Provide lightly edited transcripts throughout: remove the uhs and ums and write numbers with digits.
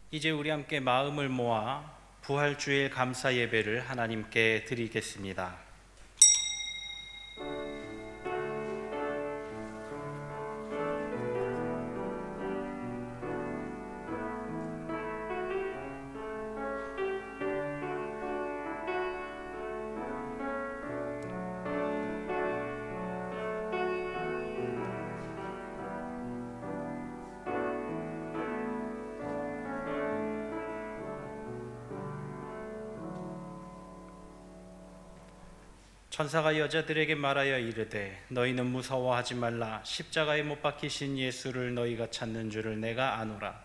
이제 우리 함께 마음을 모아 부활주일 감사 예배를 하나님께 드리겠습니다. 천사가 여자들에게 말하여 이르되 너희는 무서워하지 말라. 십자가에 못 박히신 예수를 너희가 찾는 줄을 내가 아노라.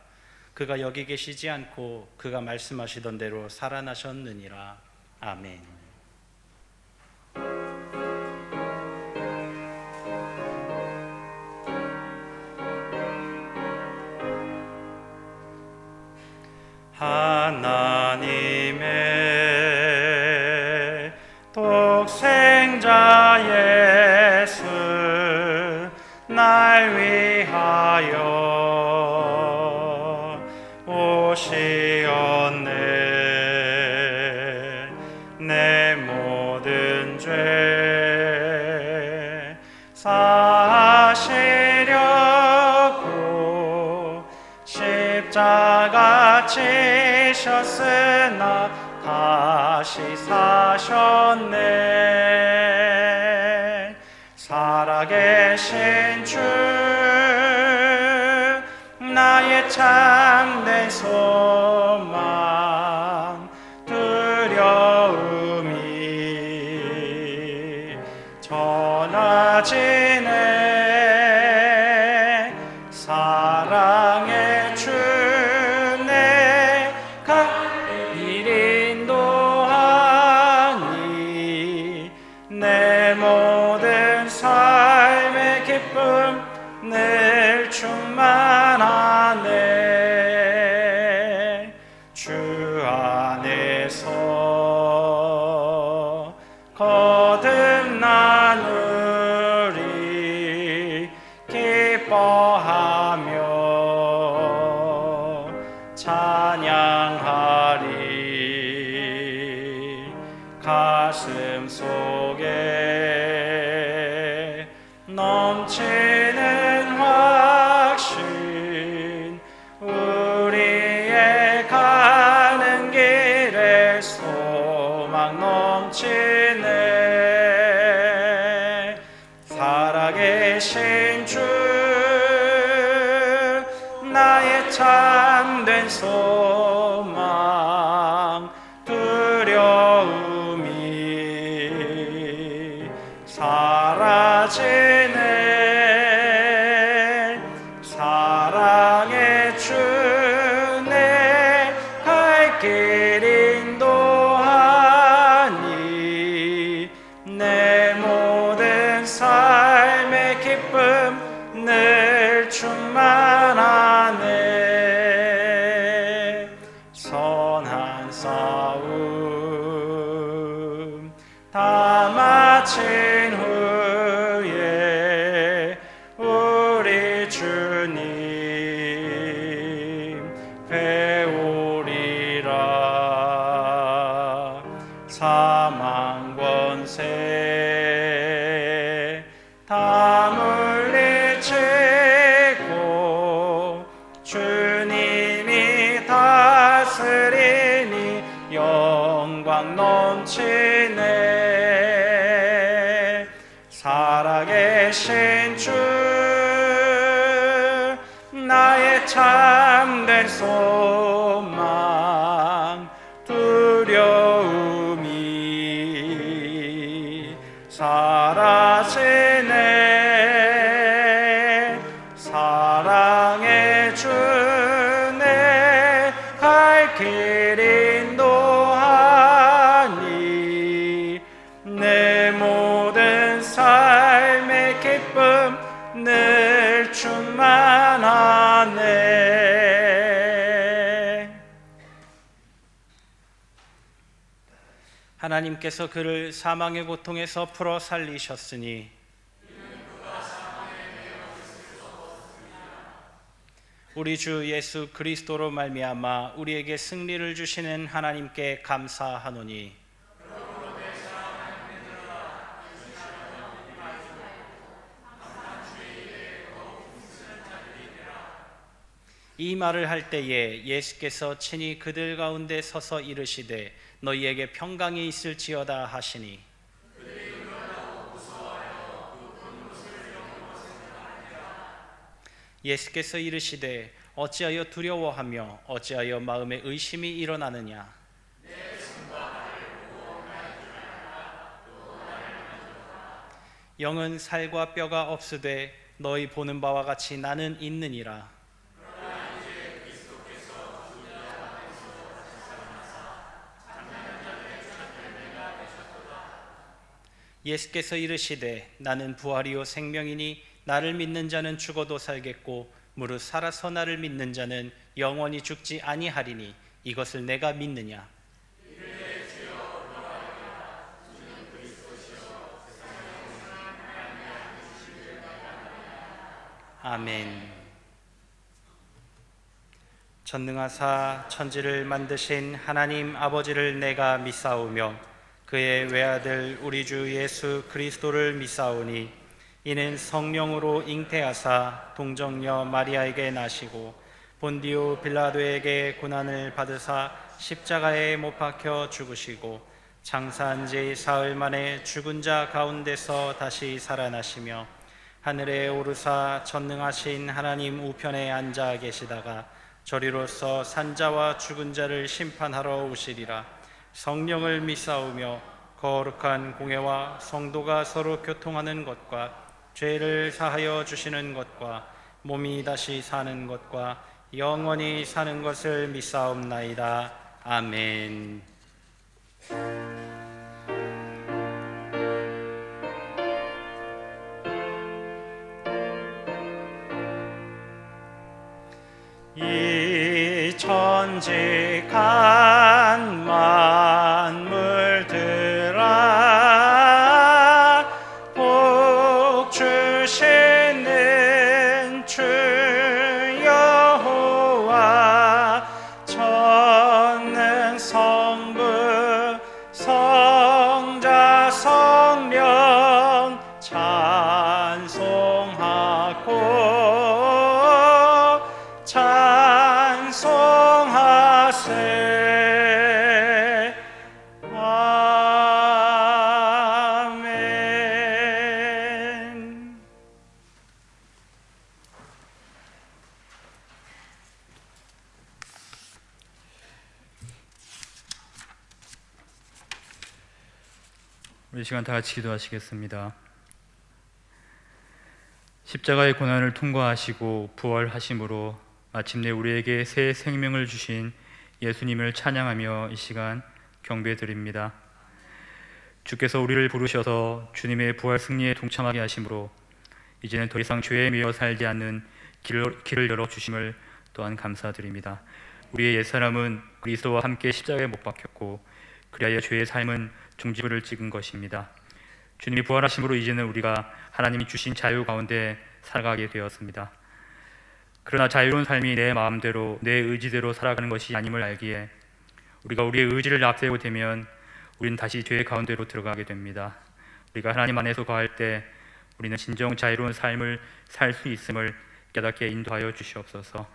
그가 여기 계시지 않고 그가 말씀하시던 대로 살아나셨느니라. 아멘. 하나님의 독생자 예수 날 위하여 오시었네. 내 모든 죄 사시려고 십자가 지셨으나 다시 사셨네. 살아계신 주 나의 참된 소망 두려움이 전하지네. 사랑의 주 내가 일 인도하니 내 모든 삶의 기쁨 늘 충만하네. 주 안에서 거듭나누리 기뻐하며 찬양하리. 가슴 속에 넘치는 확신 우리의 가는 길에 소망 넘치네. 살아계신 주 나의 참된 소망 두려움이 사라지네. 사랑의 주 내 갈 길 인도하니 내 모든 삶의 기쁨 늘 충만하네. 선한 싸움 다 마친 후에 우리 주님 배우리라. 사망 권세 다 물리치고 주님이 다스리니 영광 넘치네. 살아계신 주 나의 참된 소망 두려움이 사라지네. 사랑의 주 내 갈 길 인도하니 내 모든 삶의 기쁨 늘 충만하네. 하나님께서 그를 사망의 고통에서 풀어 살리셨으니 우리 주 예수 그리스도로 말미암아 우리에게 승리를 주시는 하나님께 감사하노니 이 말을 할 때에 예수께서 친히 그들 가운데 서서 이르시되 너희에게 평강이 있을지어다 하시니 예수께서 이르시되 어찌하여 두려워하며 어찌하여 마음에 의심이 일어나느냐 영은 살과 뼈가 없으되 너희 보는 바와 같이 나는 있느니라. 예수께서 이르시되 나는 부활이요 생명이니 나를 믿는 자는 죽어도 살겠고 무릇 살아서 나를 믿는 자는 영원히 죽지 아니하리니 이것을 내가 믿느냐. 아멘. 전능하사 천지를 만드신 하나님 아버지를 내가 믿사오며 그의 외아들 우리 주 예수 그리스도를 믿사오니 이는 성령으로 잉태하사 동정녀 마리아에게 나시고 본디오 빌라도에게 고난을 받으사 십자가에 못 박혀 죽으시고 장사한 지 사흘 만에 죽은 자 가운데서 다시 살아나시며 하늘에 오르사 전능하신 하나님 우편에 앉아 계시다가 저리로서 산자와 죽은 자를 심판하러 오시리라. 성령을 믿사오며 거룩한 공회와 성도가 서로 교통하는 것과 죄를 사하여 주시는 것과 몸이 다시 사는 것과 영원히 사는 것을 믿사옵나이다. 아멘. 이 천지간 만물들아 복 주시는 주 여호와 전능 성부 성자 성령 찬송하세. 아멘. 우리 시간 다 같이 기도하시겠습니다. 십자가의 고난을 통과하시고 부활하심으로 마침내 우리에게 새 생명을 주신 예수님을 찬양하며 이 시간 경배드립니다. 주께서 우리를 부르셔서 주님의 부활 승리에 동참하게 하심으로 이제는 더 이상 죄에 매여 살지 않는 길을 열어주심을 또한 감사드립니다. 우리의 옛사람은 그리스도와 함께 십자가에 못 박혔고 그리하여 죄의 삶은 종지부를 찍은 것입니다. 주님이 부활하심으로 이제는 우리가 하나님이 주신 자유 가운데 살아가게 되었습니다. 그러나 자유로운 삶이 내 마음대로 내 의지대로 살아가는 것이 아님을 알기에 우리가 우리의 의지를 앞세우게 되면 우리는 다시 죄의 가운데로 들어가게 됩니다. 우리가 하나님 안에서 거할 때 우리는 진정 자유로운 삶을 살 수 있음을 깨닫게 인도하여 주시옵소서.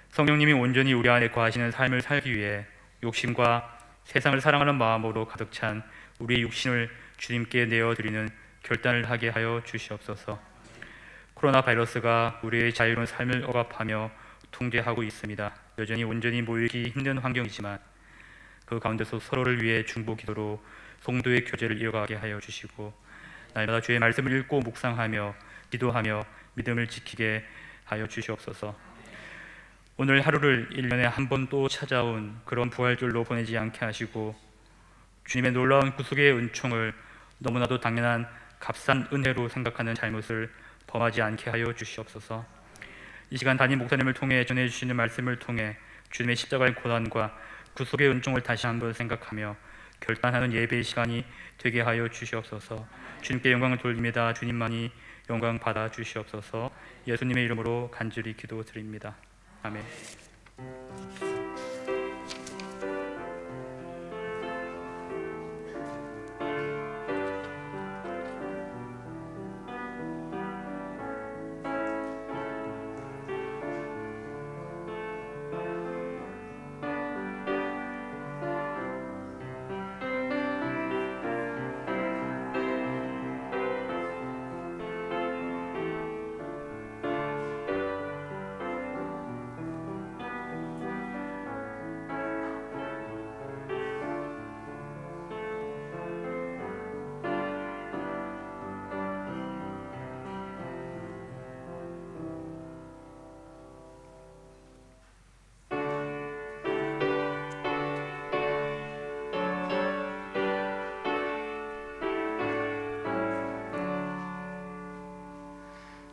성령님이 온전히 우리 안에 거하시는 삶을 살기 위해 욕심과 세상을 사랑하는 마음으로 가득 찬 우리의 육신을 주님께 내어드리는 결단을 하게 하여 주시옵소서. 코로나 바이러스가 우리의 자유로운 삶을 억압하며 통제하고 있습니다. 여전히 온전히 모이기 힘든 환경이지만 그 가운데서 서로를 위해 중보 기도로 성도의 교제를 이어가게 하여 주시고 날마다 주의 말씀을 읽고 묵상하며 기도하며 믿음을 지키게 하여 주시옵소서. 오늘 하루를 1년에 한 번 또 찾아온 그런 부활절로 보내지 않게 하시고 주님의 놀라운 구속의 은총을 너무나도 당연한 값싼 은혜로 생각하는 잘못을 범하지 않게 하여 주시옵소서. 이 시간 담임 목사님을 통해 전해주시는 말씀을 통해 주님의 십자가의 고난과 구속의 은총을 다시 한번 생각하며 결단하는 예배의 시간이 되게 하여 주시옵소서. 주님께 영광을 돌립니다. 주님만이 영광 받아 주시옵소서. 예수님의 이름으로 간절히 기도드립니다. 아멘.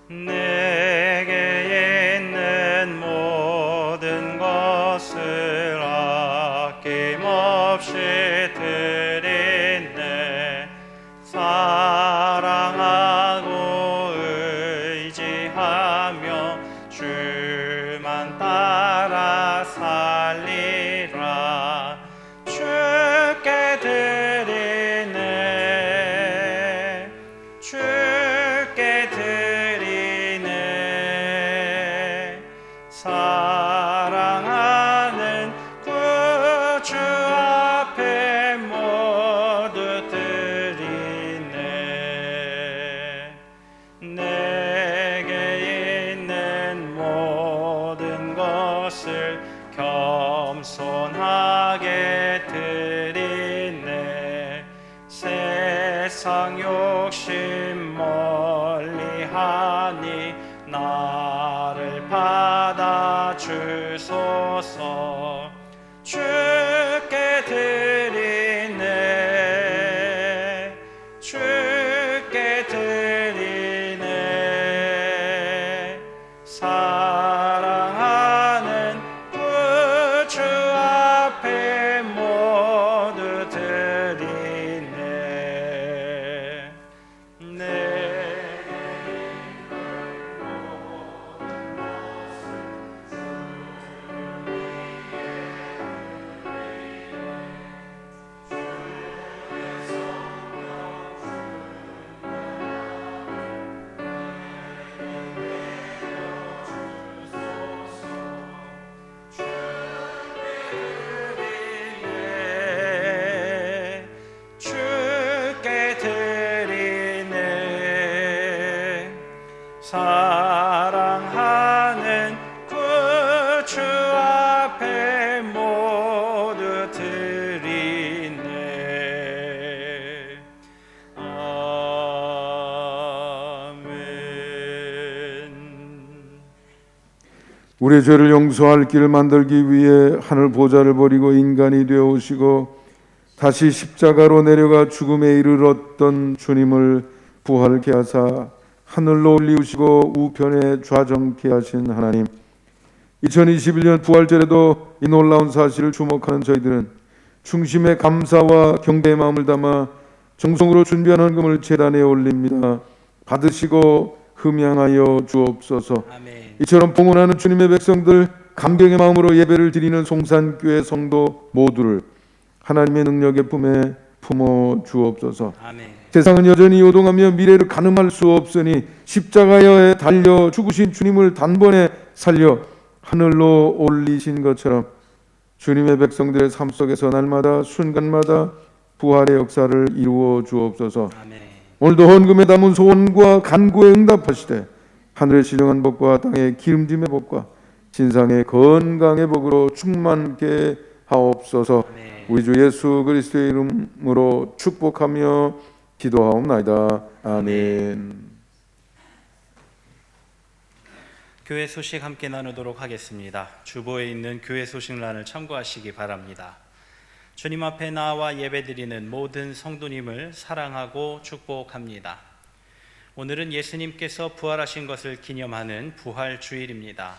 내게 있는 모든 것을 아낌없이 드리네. 사랑하고 의지하며 주만 따라 살리라. 주께 드리네. 주께 드리네. 사랑하는 구주 앞에 모두 드리네. 내게 있는 모든 것을 겸손하게 드리네. 세상 욕심 멀리하니 나를 받아 주소서. 주께 드리네. 주께 드리네. 사랑하는 구주 앞에 모두 드리네. 주께 드리네. 사랑하는 구주 앞에 모두 드리네. 아멘. 우리의 죄를 용서할 길을 만들기 위해 하늘 보좌를 버리고 인간이 되어 오시고 다시 십자가로 내려가 죽음에 이르렀던 주님을 부활케 하사 하늘로 올리우시고 우편에 좌정케 하신 하나님, 2021년 부활절에도 이 놀라운 사실을 주목하는 저희들은 충심의 감사와 경배의 마음을 담아 정성으로 준비한 헌금을 제단에 올립니다. 받으시고 흠양하여 주옵소서. 아멘. 이처럼 봉헌하는 주님의 백성들, 감격의 마음으로 예배를 드리는 송산교회 성도 모두를 하나님의 능력의 품에 품어 주옵소서. 아멘. 세상은 여전히 요동하며 미래를 가늠할 수 없으니 십자가에 달려 죽으신 주님을 단번에 살려 하늘로 올리신 것처럼 주님의 백성들의 삶 속에서 날마다 순간마다 부활의 역사를 이루어 주옵소서. 아멘. 오늘도 헌금에 담은 소원과 간구에 응답하시되 하늘의 신령한 복과 땅의 기름짐의 복과 진상의 건강의 복으로 충만케 하옵소서. 아멘. 우리 주 예수 그리스도의 이름으로 축복하며 기도하옵나이다. 아멘. 교회 소식 함께 나누도록 하겠습니다. 주보에 있는 교회 소식란을 참고하시기 바랍니다. 주님 앞에 나와 예배드리는 모든 성도님을 사랑하고 축복합니다. 오늘은 예수님께서 부활하신 것을 기념하는 부활주일입니다.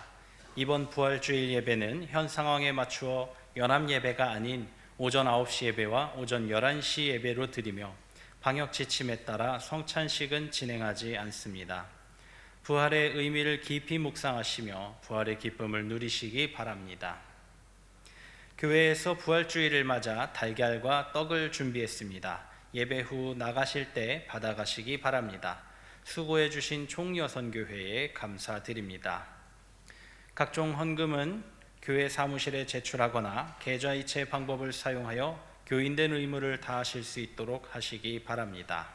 이번 부활주일 예배는 현 상황에 맞추어 연합 예배가 아닌 오전 9시 예배와 오전 11시 예배로 드리며 방역 지침에 따라 성찬식은 진행하지 않습니다. 부활의 의미를 깊이 묵상하시며 부활의 기쁨을 누리시기 바랍니다. 교회에서 부활주일을 맞아 달걀과 떡을 준비했습니다. 예배 후 나가실 때 받아가시기 바랍니다. 수고해 주신 총여선교회에 감사드립니다. 각종 헌금은 교회 사무실에 제출하거나 계좌이체 방법을 사용하여 교인된 의무를 다하실 수 있도록 하시기 바랍니다.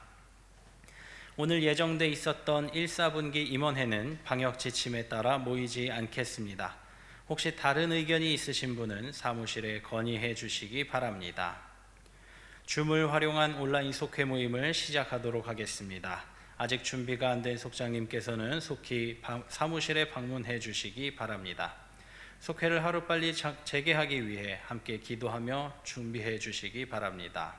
오늘 예정돼 있었던 1사분기 임원회는 방역 지침에 따라 모이지 않겠습니다. 혹시 다른 의견이 있으신 분은 사무실에 건의해 주시기 바랍니다. 줌을 활용한 온라인 속회 모임을 시작하도록 하겠습니다. 아직 준비가 안 된 속장님께서는 속히 사무실에 방문해 주시기 바랍니다. 속회를 하루빨리 재개하기 위해 함께 기도하며 준비해 주시기 바랍니다.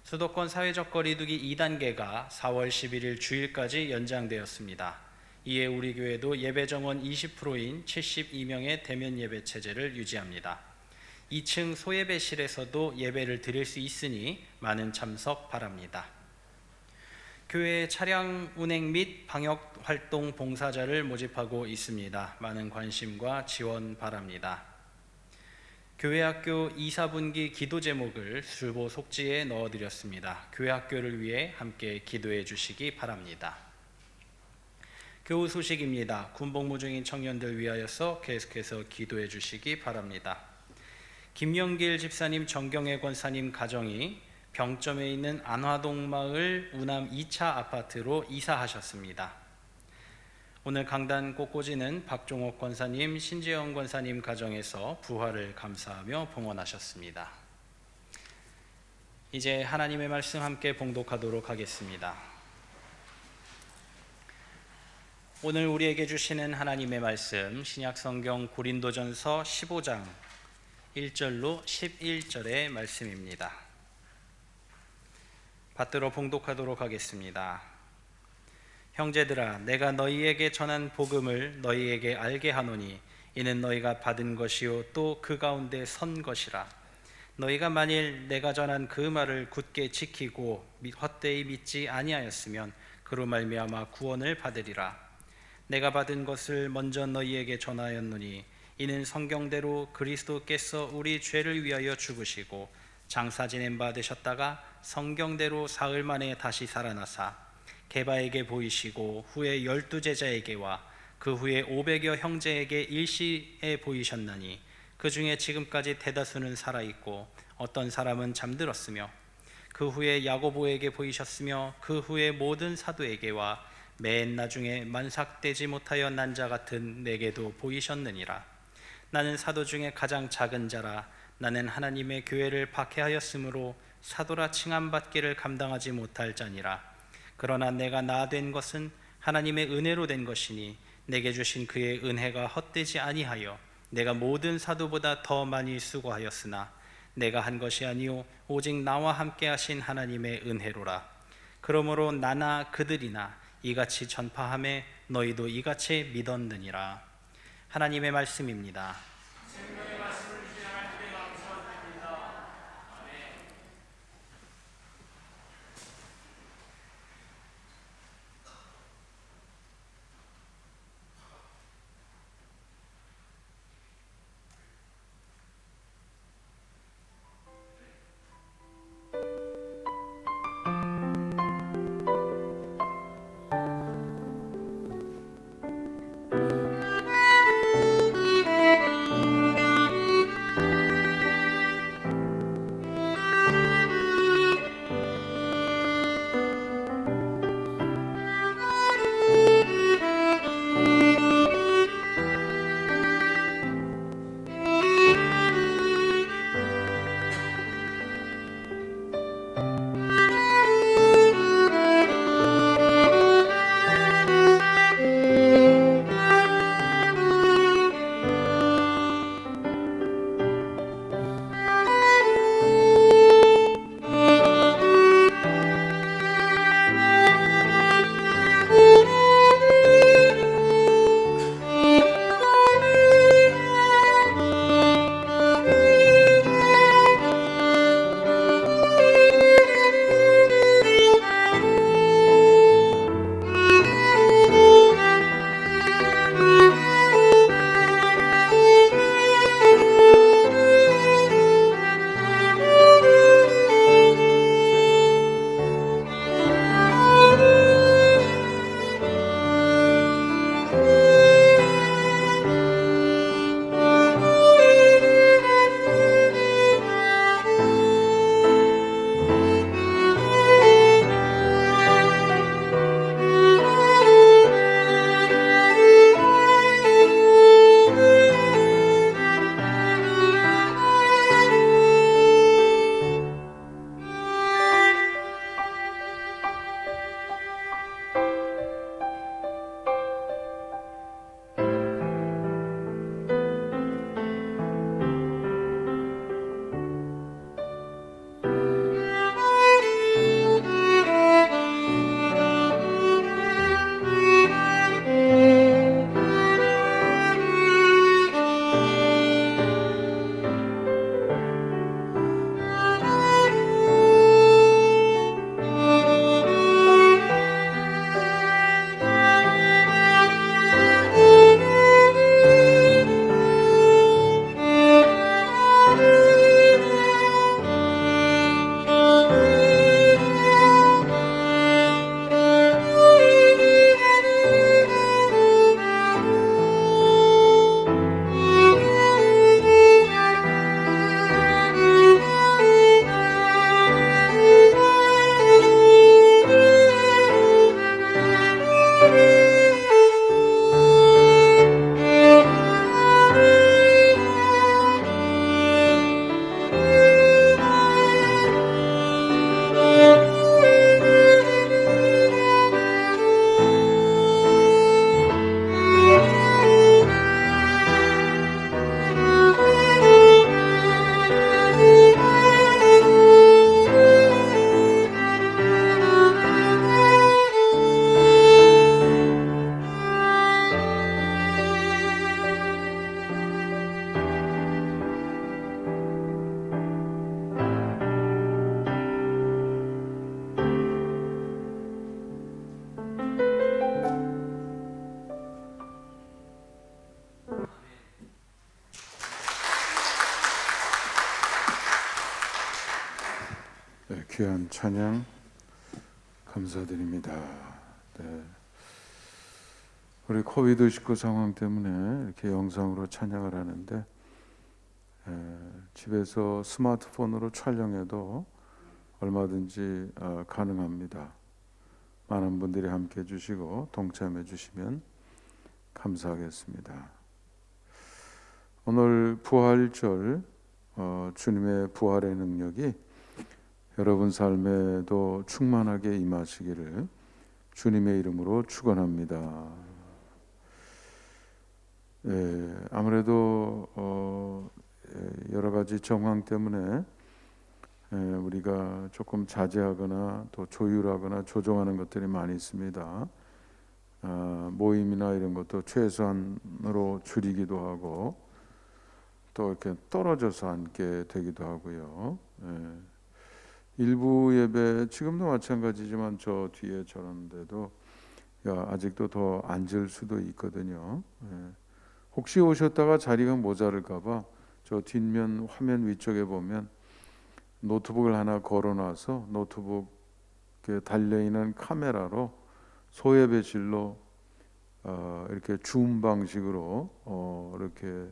수도권 사회적 거리두기 2단계가 4월 11일 주일까지 연장되었습니다. 이에 우리 교회도 예배 정원 20%인 72명의 대면 예배 체제를 유지합니다. 2층 소예배실에서도 예배를 드릴 수 있으니 많은 참석 바랍니다. 교회 차량 운행 및 방역 활동 봉사자를 모집하고 있습니다. 많은 관심과 지원 바랍니다. 교회학교 2사분기 기도 제목을 줄보 속지에 넣어드렸습니다. 교회학교를 위해 함께 기도해 주시기 바랍니다. 교우 소식입니다. 군복무 중인 청년들 위하여서 계속해서 기도해 주시기 바랍니다. 김영길 집사님, 정경애 권사님 가정이 병점에 있는 안화동 마을 우남 2차 아파트로 이사하셨습니다. 오늘 강단 꽃꽂이는 박종옥 권사님, 신재영 권사님 가정에서 부활을 감사하며 봉헌하셨습니다. 이제 하나님의 말씀 함께 봉독하도록 하겠습니다. 오늘 우리에게 주시는 하나님의 말씀, 신약성경 고린도전서 15장 1절로 11절의 말씀입니다. 받들어 봉독하도록 하겠습니다. 형제들아, 내가 너희에게 전한 복음을 너희에게 알게 하노니 이는 너희가 받은 것이요 또 그 가운데 선 것이라. 너희가 만일 내가 전한 그 말을 굳게 지키고 헛되이 믿지 아니하였으면 그로 말미암아 구원을 받으리라. 내가 받은 것을 먼저 너희에게 전하였노니 이는 성경대로 그리스도께서 우리 죄를 위하여 죽으시고 장사 지낸 바 되셨다가 성경대로 사흘 만에 다시 살아나사 게바에게 보이시고 후에 12제자에게와 그 후에 500여 형제에게 일시에 보이셨나니 그 중에 지금까지 대다수는 살아있고 어떤 사람은 잠들었으며 그 후에 야고보에게 보이셨으며 그 후에 모든 사도에게와 맨 나중에 만삭되지 못하여 난 자 같은 내게도 보이셨느니라. 나는 사도 중에 가장 작은 자라. 나는 하나님의 교회를 박해하였으므로 사도라 칭함받기를 감당하지 못할 자니라. 그러나 내가 나 된 것은 하나님의 은혜로 된 것이니 내게 주신 그의 은혜가 헛되지 아니하여 내가 모든 사도보다 더 많이 수고하였으나 내가 한 것이 아니요 오직 나와 함께 하신 하나님의 은혜로라. 그러므로 나나 그들이나 이같이 전파하매 너희도 이같이 믿었느니라. 하나님의 말씀입니다. 귀한 찬양 감사드립니다. 네. 우리 코비드-19 상황 때문에 이렇게 영상으로 찬양을 하는데 집에서 스마트폰으로 촬영해도 얼마든지 가능합니다. 많은 분들이 함께 해주시고 동참해 주시면 감사하겠습니다. 오늘 부활절 주님의 부활의 능력이 여러분 삶에도 충만하게 임하시기를 주님의 이름으로 축원합니다. 아무래도 여러 가지 정황 때문에 우리가 조금 자제하거나 또 조율하거나 조정하는 것들이 많이 있습니다. 모임이나 이런 것도 최소한으로 줄이기도 하고 또 이렇게 떨어져서 앉게 되기도 하고요. 일부 예배 지금도 마찬가지지만 저 뒤에 저런데도 아직도 더 앉을 수도 있거든요. 혹시 오셨다가 자리가 모자랄까봐 저 뒷면 화면 위쪽에 보면 노트북을 하나 걸어놔서 노트북에 달려있는 카메라로 소예배실로 이렇게 줌 방식으로 이렇게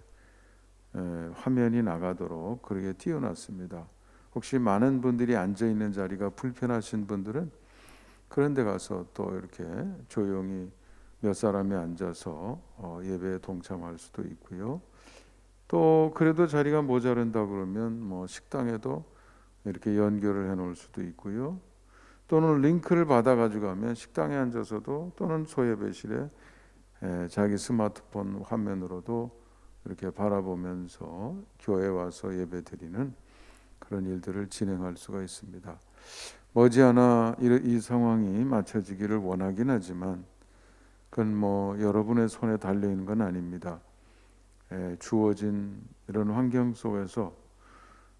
화면이 나가도록 그렇게 띄워놨습니다. 혹시 많은 분들이 앉아 있는 자리가 불편하신 분들은 그런 데 가서 또 이렇게 조용히 몇 사람이 앉아서 예배에 동참할 수도 있고요. 또 그래도 자리가 모자란다 그러면 뭐 식당에도 이렇게 연결을 해 놓을 수도 있고요. 또는 링크를 받아 가지고 가면 식당에 앉아서도 또는 소예배실에 자기 스마트폰 화면으로도 이렇게 바라보면서 교회에 와서 예배드리는 그런 일들을 진행할 수가 있습니다. 머지않아 이 상황이 맞춰지기를 원하긴 하지만 그건 뭐 여러분의 손에 달려 있는 건 아닙니다. 주어진 이런 환경 속에서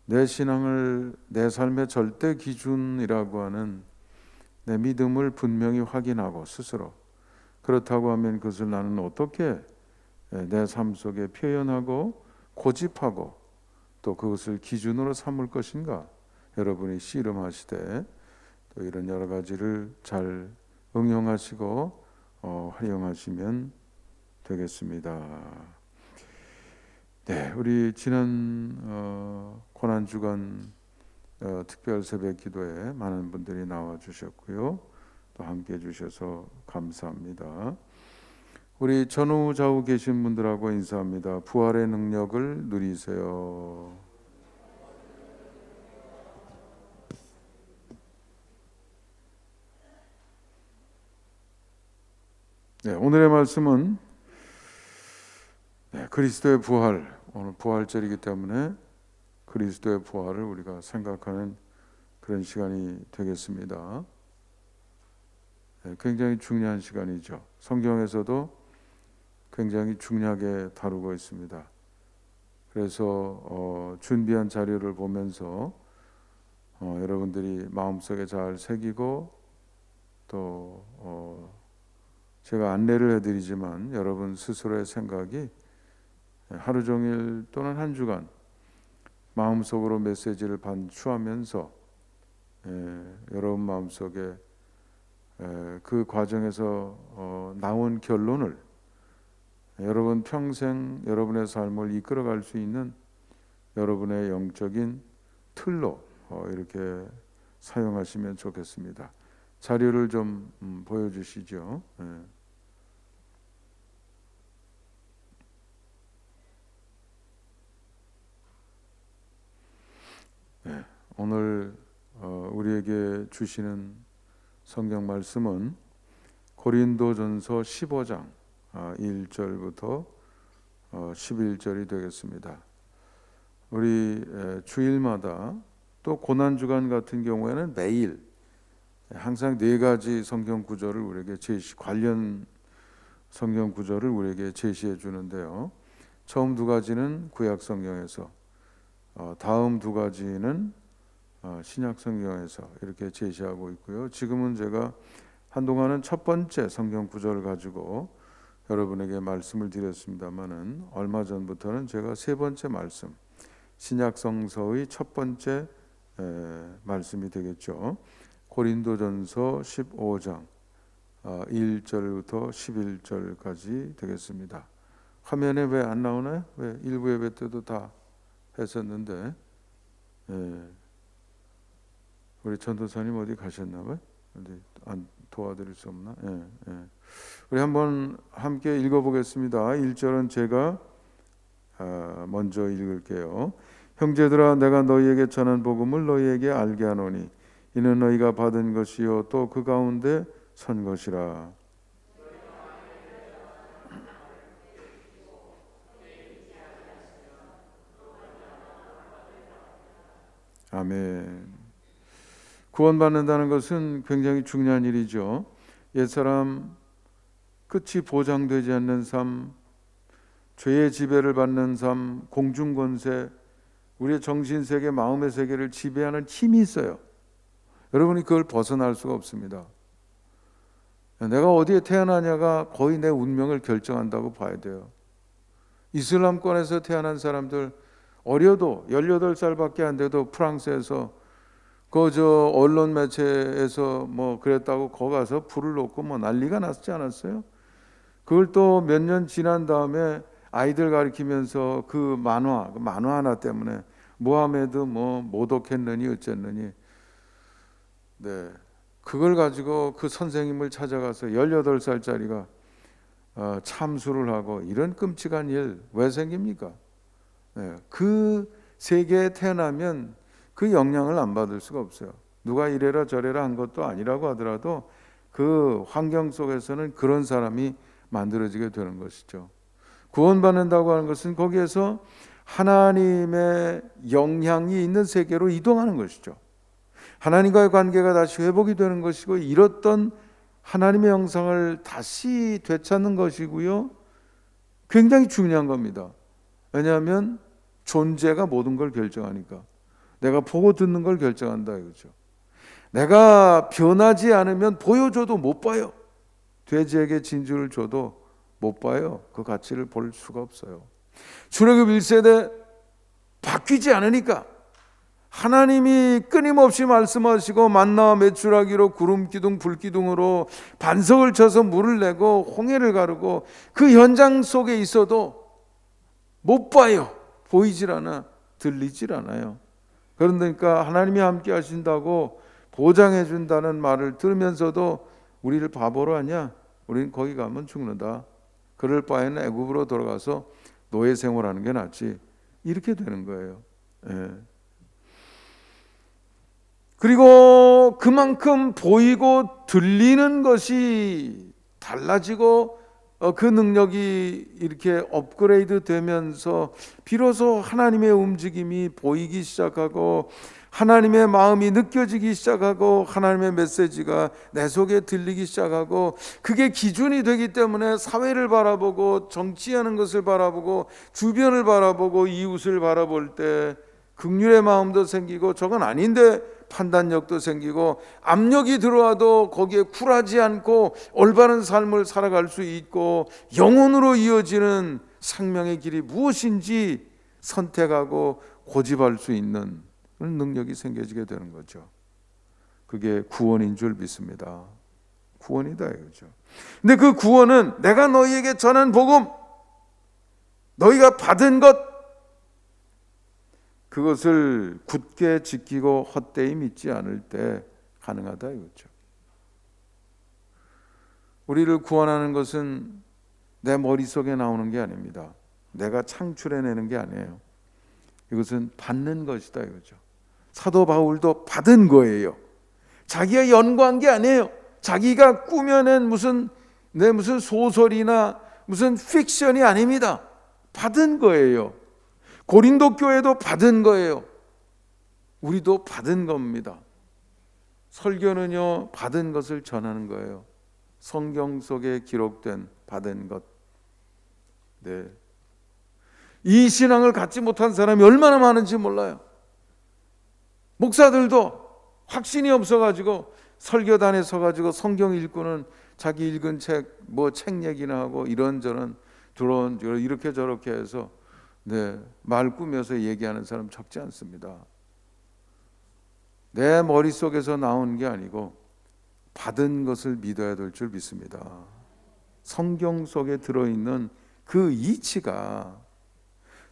내 신앙을 내 삶의 절대 기준이라고 하는 내 믿음을 분명히 확인하고 스스로 그렇다고 하면 그것을 나는 어떻게 내 삶 속에 표현하고 고집하고 또 그것을 기준으로 삼을 것인가 여러분이 씨름하시되 또 이런 여러 가지를 잘 응용하시고 활용하시면 되겠습니다. 네, 우리 지난 고난 주간 특별 새벽 기도에 많은 분들이 나와 주셨고요. 또 함께 해 주셔서 감사합니다. 우리 전후 좌우 계신 분들하고 인사합니다. 부활의 능력을 누리세요. 네, 오늘의 말씀은 그리스도의 부활, 오늘 부활절이기 때문에 그리스도의 부활을 우리가 생각하는 그런 시간이 되겠습니다. 굉장히 중요한 시간이죠. 성경에서도 굉장히 중요하게 다루고 있습니다. 그래서 준비한 자료를 보면서 여러분들이 마음속에 잘 새기고 또 제가 안내를 해드리지만 여러분 스스로의 생각이 하루 종일 또는 한 주간 마음속으로 메시지를 반추하면서 여러분 마음속에 그 과정에서 나온 결론을 여러분 평생 여러분의 삶을 이끌어갈 수 있는 여러분의 영적인 틀로 이렇게 사용하시면 좋겠습니다. 자료를 좀 보여주시죠. 오늘 우리에게 주시는 성경 말씀은 고린도전서 15장 1절부터 11절이 되겠습니다. 우리 주일마다 또 고난주간 같은 경우에는 매일 항상 네 가지 성경 구절을 우리에게 관련 성경 구절을 우리에게 제시해 주는데요. 처음 두 가지는 구약 성경에서 다음 두 가지는 신약 성경에서 이렇게 제시하고 있고요. 지금은 제가 한동안은 첫 번째 성경 구절을 가지고 여러분에게 말씀을 드렸습니다만은 얼마 전부터는 제가 세 번째 말씀 신약 성서의 첫 번째 말씀이 되겠죠. 고린도전서 15장 1절부터 11절까지 되겠습니다. 화면에 왜 안 나오나요? 왜 일부 예배 때도 다 했었는데 우리 전도사님 어디 가셨나 봐요? 어디 안 도와드릴 수 없나? 우리 한번 함께 읽어보겠습니다. 1절은 제가 먼저 읽을게요. 형제들아, 내가 너희에게 전한 복음을 너희에게 알게 하노니 이는 너희가 받은 것이요 또 그 가운데 선 것이라. 아멘. 구원받는다는 것은 굉장히 중요한 일이죠. 옛사람 끝이 보장되지 않는 삶, 죄의 지배를 받는 삶, 공중권세, 우리의 정신세계, 마음의 세계를 지배하는 힘이 있어요. 여러분이 그걸 벗어날 수가 없습니다. 내가 어디에 태어나냐가 거의 내 운명을 결정한다고 봐야 돼요. 이슬람권에서 태어난 사람들 어려도 18살밖에 안 돼도 프랑스에서 저 언론 매체에서 뭐 그랬다고 거기 가서 불을 놓고 뭐 난리가 났지 않았어요? 그걸 또 몇 년 지난 다음에 아이들 가르치면서 그 만화 하나 때문에 무하메드 뭐 모독했느니 어쨌느니, 그걸 가지고 그 선생님을 찾아가서 18살짜리가 참수를 하고, 이런 끔찍한 일 왜 생깁니까? 그 세계에 태어나면 그 영향을 안 받을 수가 없어요. 누가 이래라 저래라 한 것도 아니라고 하더라도 그 환경 속에서는 그런 사람이 만들어지게 되는 것이죠. 구원받는다고 하는 것은 거기에서 하나님의 영향이 있는 세계로 이동하는 것이죠. 하나님과의 관계가 다시 회복이 되는 것이고, 잃었던 하나님의 영상을 다시 되찾는 것이고요. 굉장히 중요한 겁니다. 왜냐하면 존재가 모든 걸 결정하니까. 내가 보고 듣는 걸 결정한다 이거죠. 내가 변하지 않으면 보여줘도 못 봐요. 돼지에게 진주를 줘도 못 봐요. 그 가치를 볼 수가 없어요. 출애굽 1세대 바뀌지 않으니까, 하나님이 끊임없이 말씀하시고 만나와 메추라기로 구름 기둥 불 기둥으로 반석을 쳐서 물을 내고 홍해를 가르고 그 현장 속에 있어도 못 봐요. 보이질 않아, 들리질 않아요. 그러니까 하나님이 함께 하신다고 보장해 준다는 말을 들으면서도 우리를 바보로 하냐? 우리는 거기 가면 죽는다. 그럴 바에는 애굽으로 돌아가서 노예 생활하는 게 낫지. 이렇게 되는 거예요. 그리고 그만큼 보이고 들리는 것이 달라지고 그 능력이 이렇게 업그레이드 되면서 비로소 하나님의 움직임이 보이기 시작하고, 하나님의 마음이 느껴지기 시작하고, 하나님의 메시지가 내 속에 들리기 시작하고, 그게 기준이 되기 때문에 사회를 바라보고 정치하는 것을 바라보고 주변을 바라보고 이웃을 바라볼 때 긍휼의 마음도 생기고, 저건 아닌데 판단력도 생기고, 압력이 들어와도 거기에 굴하지 않고 올바른 삶을 살아갈 수 있고, 영혼으로 이어지는 생명의 길이 무엇인지 선택하고 고집할 수 있는 그런 능력이 생겨지게 되는 거죠. 그게 구원인 줄 믿습니다. 구원이다 이거죠. 근데 그 구원은 내가 너희에게 전한 복음, 너희가 받은 것, 그것을 굳게 지키고 헛되이 믿지 않을 때 가능하다 이거죠. 우리를 구원하는 것은 내 머릿속에 나오는 게 아닙니다. 내가 창출해내는 게 아니에요. 이것은 받는 것이다 이거죠. 사도 바울도 받은 거예요. 자기가 연구한 게 아니에요. 자기가 꾸며낸 무슨 소설이나 무슨 픽션이 아닙니다. 받은 거예요. 고린도 교회도 받은 거예요. 우리도 받은 겁니다. 설교는요, 받은 것을 전하는 거예요. 성경 속에 기록된 받은 것. 이 신앙을 갖지 못한 사람이 얼마나 많은지 몰라요. 목사들도 확신이 없어가지고 설교단에 서가지고 성경 읽고는 자기 읽은 책 얘기나 하고 이런저런 이렇게 저렇게 해서 말 꾸며서 얘기하는 사람 적지 않습니다. 내 머릿속에서 나온 게 아니고 받은 것을 믿어야 될 줄 믿습니다. 성경 속에 들어있는 그 이치가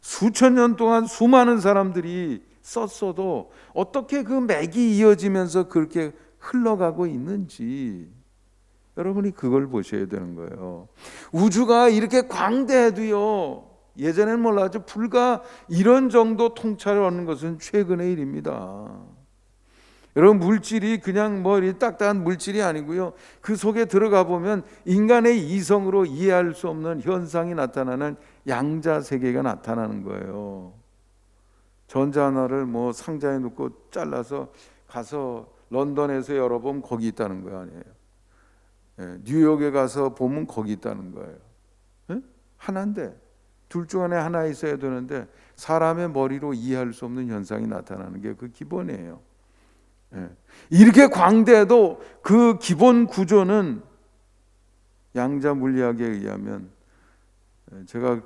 수천 년 동안 수많은 사람들이 썼어도 어떻게 그 맥이 이어지면서 그렇게 흘러가고 있는지 여러분이 그걸 보셔야 되는 거예요. 우주가 이렇게 광대해도요, 예전에는 몰랐죠. 불과 이런 정도 통찰을 얻는 것은 최근의 일입니다. 여러분, 물질이 그냥 뭐 딱딱한 물질이 아니고요, 그 속에 들어가 보면 인간의 이성으로 이해할 수 없는 현상이 나타나는 양자 세계가 나타나는 거예요. 전자 하나를 뭐 상자에 넣고 잘라서 가서 런던에서 열어보면 거기 있다는 거 아니에요. 뉴욕에 가서 보면 거기 있다는 거예요. 하나인데, 둘 중 안에 하나 있어야 되는데 사람의 머리로 이해할 수 없는 현상이 나타나는 게 그 기본이에요. 이렇게 광대해도 그 기본 구조는 양자 물리학에 의하면, 제가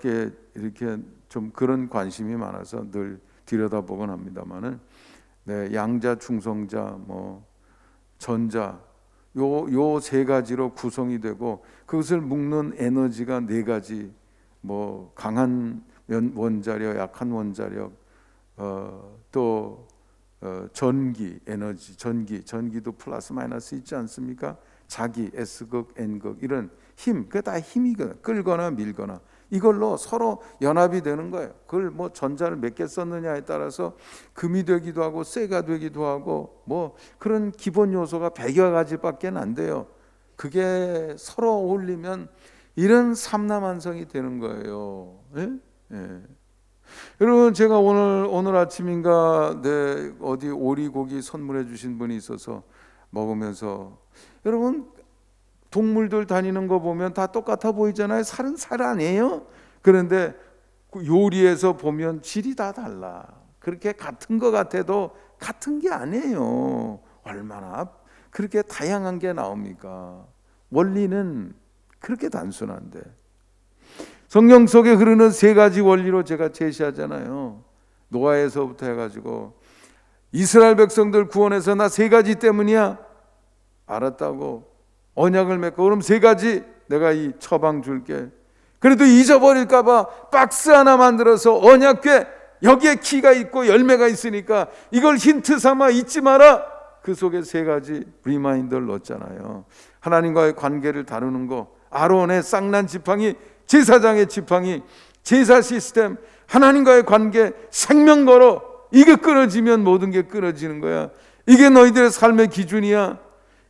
이렇게 좀 그런 관심이 많아서 늘 들여다보곤 합니다만은, 양자, 중성자, 뭐 전자, 요 세 가지로 구성이 되고 그것을 묶는 에너지가 네 가지, 뭐 강한 원자력, 약한 원자력, 또 전기, 에너지, 전기도 플러스 마이너스 있지 않습니까? 자기, S극, N극, 이런 힘, 그게 다 힘이거든. 끌거나 밀거나 이걸로 서로 연합이 되는 거예요. 그걸 뭐 전자를 몇 개 썼느냐에 따라서 금이 되기도 하고 쇠가 되기도 하고 뭐 그런 기본 요소가 100여 가지밖에 안 돼요. 그게 서로 어울리면 이런 삼라만성이 되는 거예요. 여러분, 제가 오늘 아침인가 어디 오리고기 선물해 주신 분이 있어서 먹으면서, 여러분, 동물들 다니는 거 보면 다 똑같아 보이잖아요. 살은 살 아니에요? 그런데 요리해서 보면 질이 다 달라. 그렇게 같은 거 같아도 같은 게 아니에요. 얼마나 그렇게 다양한 게 나옵니까? 원리는 그렇게 단순한데, 성경 속에 흐르는 세 가지 원리로 제가 제시하잖아요. 노아에서부터 해가지고 이스라엘 백성들 구원해서 나 세 가지 때문이야. 알았다고 언약을 맺고, 그럼 세 가지 내가 이 처방 줄게. 그래도 잊어버릴까 봐 박스 하나 만들어서 언약궤, 여기에 키가 있고 열매가 있으니까 이걸 힌트 삼아 잊지 마라. 그 속에 세 가지 리마인더를 넣었잖아요. 하나님과의 관계를 다루는 거, 아론의 쌍난 지팡이, 제사장의 지팡이, 제사 시스템, 하나님과의 관계, 생명 걸어. 이게 끊어지면 모든 게 끊어지는 거야. 이게 너희들의 삶의 기준이야.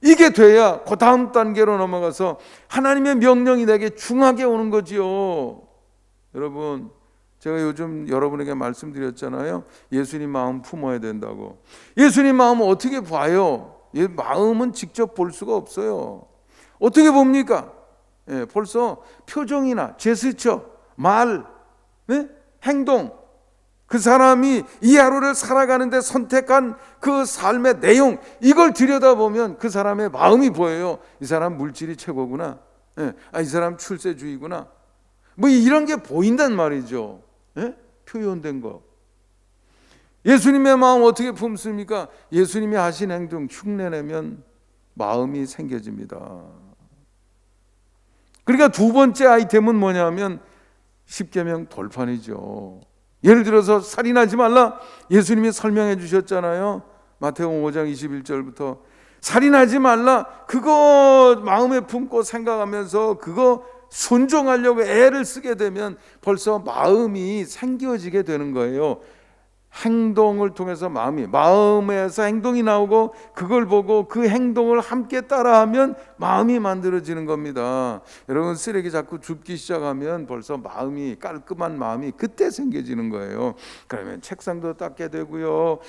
이게 돼야 그 다음 단계로 넘어가서 하나님의 명령이 내게 중하게 오는 거지요. 여러분, 제가 요즘 여러분에게 말씀드렸잖아요. 예수님 마음 품어야 된다고. 예수님 마음은 어떻게 봐요? 마음은 직접 볼 수가 없어요. 어떻게 봅니까? 벌써 표정이나 제스처, 말, 행동, 그 사람이 이 하루를 살아가는데 선택한 그 삶의 내용, 이걸 들여다보면 그 사람의 마음이 보여요. 이 사람 물질이 최고구나. 이 사람 출세주의구나. 뭐 이런 게 보인단 말이죠. 표현된 거. 예수님의 마음 어떻게 품습니까? 예수님이 하신 행동 흉내내면 마음이 생겨집니다. 그러니까 두 번째 아이템은 뭐냐면 십계명 돌판이죠. 예를 들어서 살인하지 말라, 예수님이 설명해 주셨잖아요. 마태복음 5장 21절부터 살인하지 말라, 그거 마음에 품고 생각하면서 그거 순종하려고 애를 쓰게 되면 벌써 마음이 생겨지게 되는 거예요. 행동을 통해서 마음에서 행동이 나오고, 그걸 보고 그 행동을 함께 따라하면 마음이 만들어지는 겁니다. 여러분, 쓰레기 자꾸 줍기 시작하면 벌써 마음이, 깔끔한 마음이 그때 생겨지는 거예요. 그러면 책상도 닦게 되고요,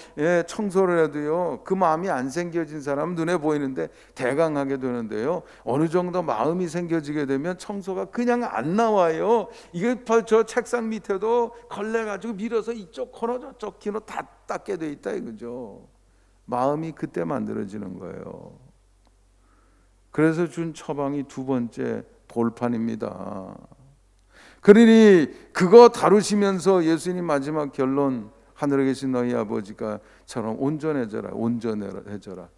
청소를 해도요, 그 마음이 안 생겨진 사람은 눈에 보이는데 대강하게 되는데요, 어느 정도 마음이 생겨지게 되면 청소가 그냥 안 나와요. 이게 저 책상 밑에도 걸레 가지고 밀어서 이쪽 코너 저쪽 키로 다 닦게 돼 있다 이거죠. 마음이 그때 만들어지는 거예요. 그래서 준 처방이 두 번째 돌판입니다. 그러니 그거 다루시면서 예수님 마지막 결론 하늘에 계신 너희 아버지가처럼 온전해져라. 온전해져라.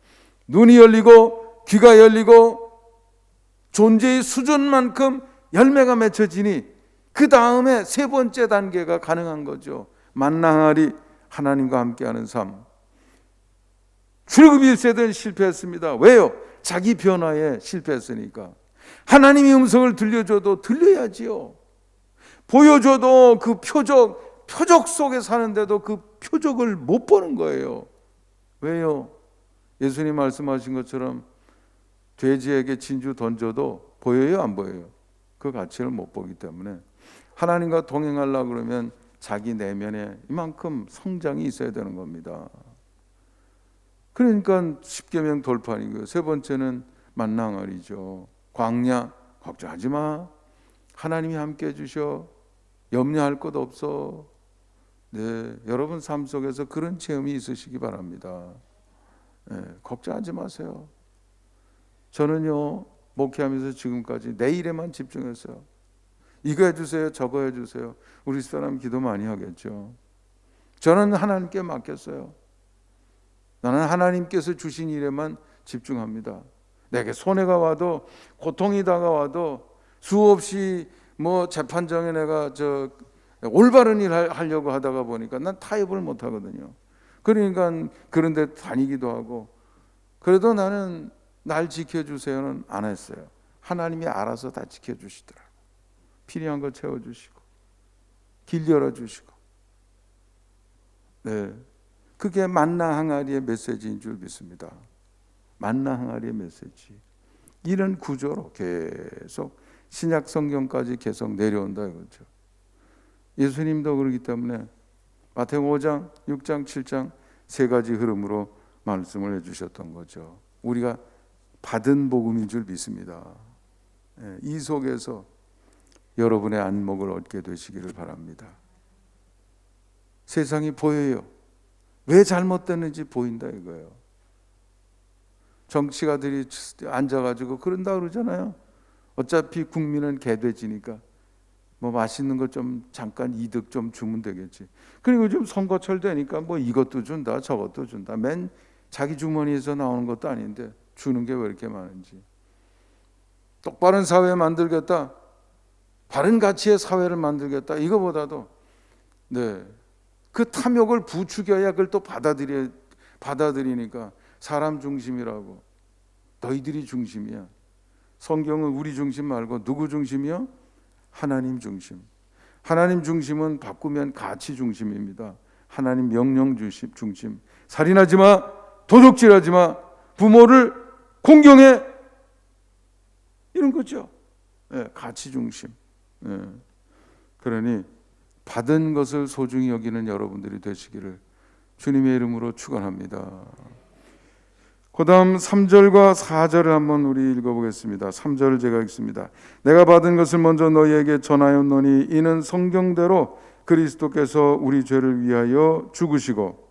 눈이 열리고 귀가 열리고 존재의 수준만큼 열매가 맺혀지니 그 다음에 세 번째 단계가 가능한 거죠. 만나하리 하나님과 함께하는 삶. 출애굽 1세대는 실패했습니다. 왜요? 자기 변화에 실패했으니까. 하나님이 음성을 들려줘도 들려야지요. 보여줘도 그 표적 속에 사는데도 그 표적을 못 보는 거예요. 왜요? 예수님 말씀하신 것처럼 돼지에게 진주 던져도 보여요, 안 보여요? 그 가치를 못 보기 때문에 하나님과 동행하려고 그러면 자기 내면에 이만큼 성장이 있어야 되는 겁니다. 그러니까 십계명 돌파이고요. 세 번째는 만나항아리죠. 광야 걱정하지 마. 하나님이 함께 해주셔. 염려할 것 없어. 네, 여러분 삶 속에서 그런 체험이 있으시기 바랍니다. 네, 걱정하지 마세요. 저는요, 목회하면서 지금까지 내 일에만 집중했어요. 이거 해주세요, 저거 해주세요. 우리 사람 기도 많이 하겠죠. 저는 하나님께 맡겼어요. 나는 하나님께서 주신 일에만 집중합니다. 내게 손해가 와도, 고통이 다가와도 수없이 재판장에 내가 올바른 일 하려고 하다가 보니까 난 타협을 못 하거든요. 그러니까 그런 데 다니기도 하고, 그래도 나는 날 지켜주세요는 안 했어요. 하나님이 알아서 다 지켜주시더라고요. 필요한 거 채워주시고 길 열어주시고. 네, 그게 만나 항아리의 메시지인 줄 믿습니다. 만나 항아리의 메시지. 이런 구조로 계속 신약 성경까지 계속 내려온다 이거죠. 예수님도 그렇기 때문에 마태복음 5장, 6장, 7장 세 가지 흐름으로 말씀을 해주셨던 거죠. 우리가 받은 복음인 줄 믿습니다. 이 속에서 여러분의 안목을 얻게 되시기를 바랍니다. 세상이 보여요. 왜 잘못됐는지 보인다 이거예요. 정치가들이 앉아가지고 그런다 그러잖아요. 어차피 국민은 개돼지니까 맛있는 거 좀 잠깐 이득 좀 주면 되겠지. 그리고 좀 선거철 되니까 이것도 준다 저것도 준다. 맨 자기 주머니에서 나오는 것도 아닌데 주는 게 왜 이렇게 많은지. 똑바른 사회 만들겠다, 바른 가치의 사회를 만들겠다, 이거보다도 그 탐욕을 부추겨야 그걸 또 받아들이니까 사람 중심이라고. 너희들이 중심이야. 성경은 우리 중심 말고 누구 중심이요? 하나님 중심. 하나님 중심은 바꾸면 가치 중심입니다. 하나님 명령 중심. 살인하지 마, 도둑질하지 마, 부모를 공경해, 이런 거죠. 가치 중심. 그러니 받은 것을 소중히 여기는 여러분들이 되시기를 주님의 이름으로 축원합니다. 그 다음 3절과 4절을 한번 우리 읽어보겠습니다. 3절을 제가 읽습니다. 내가 받은 것을 먼저 너희에게 전하였노니 이는 성경대로 그리스도께서 우리 죄를 위하여 죽으시고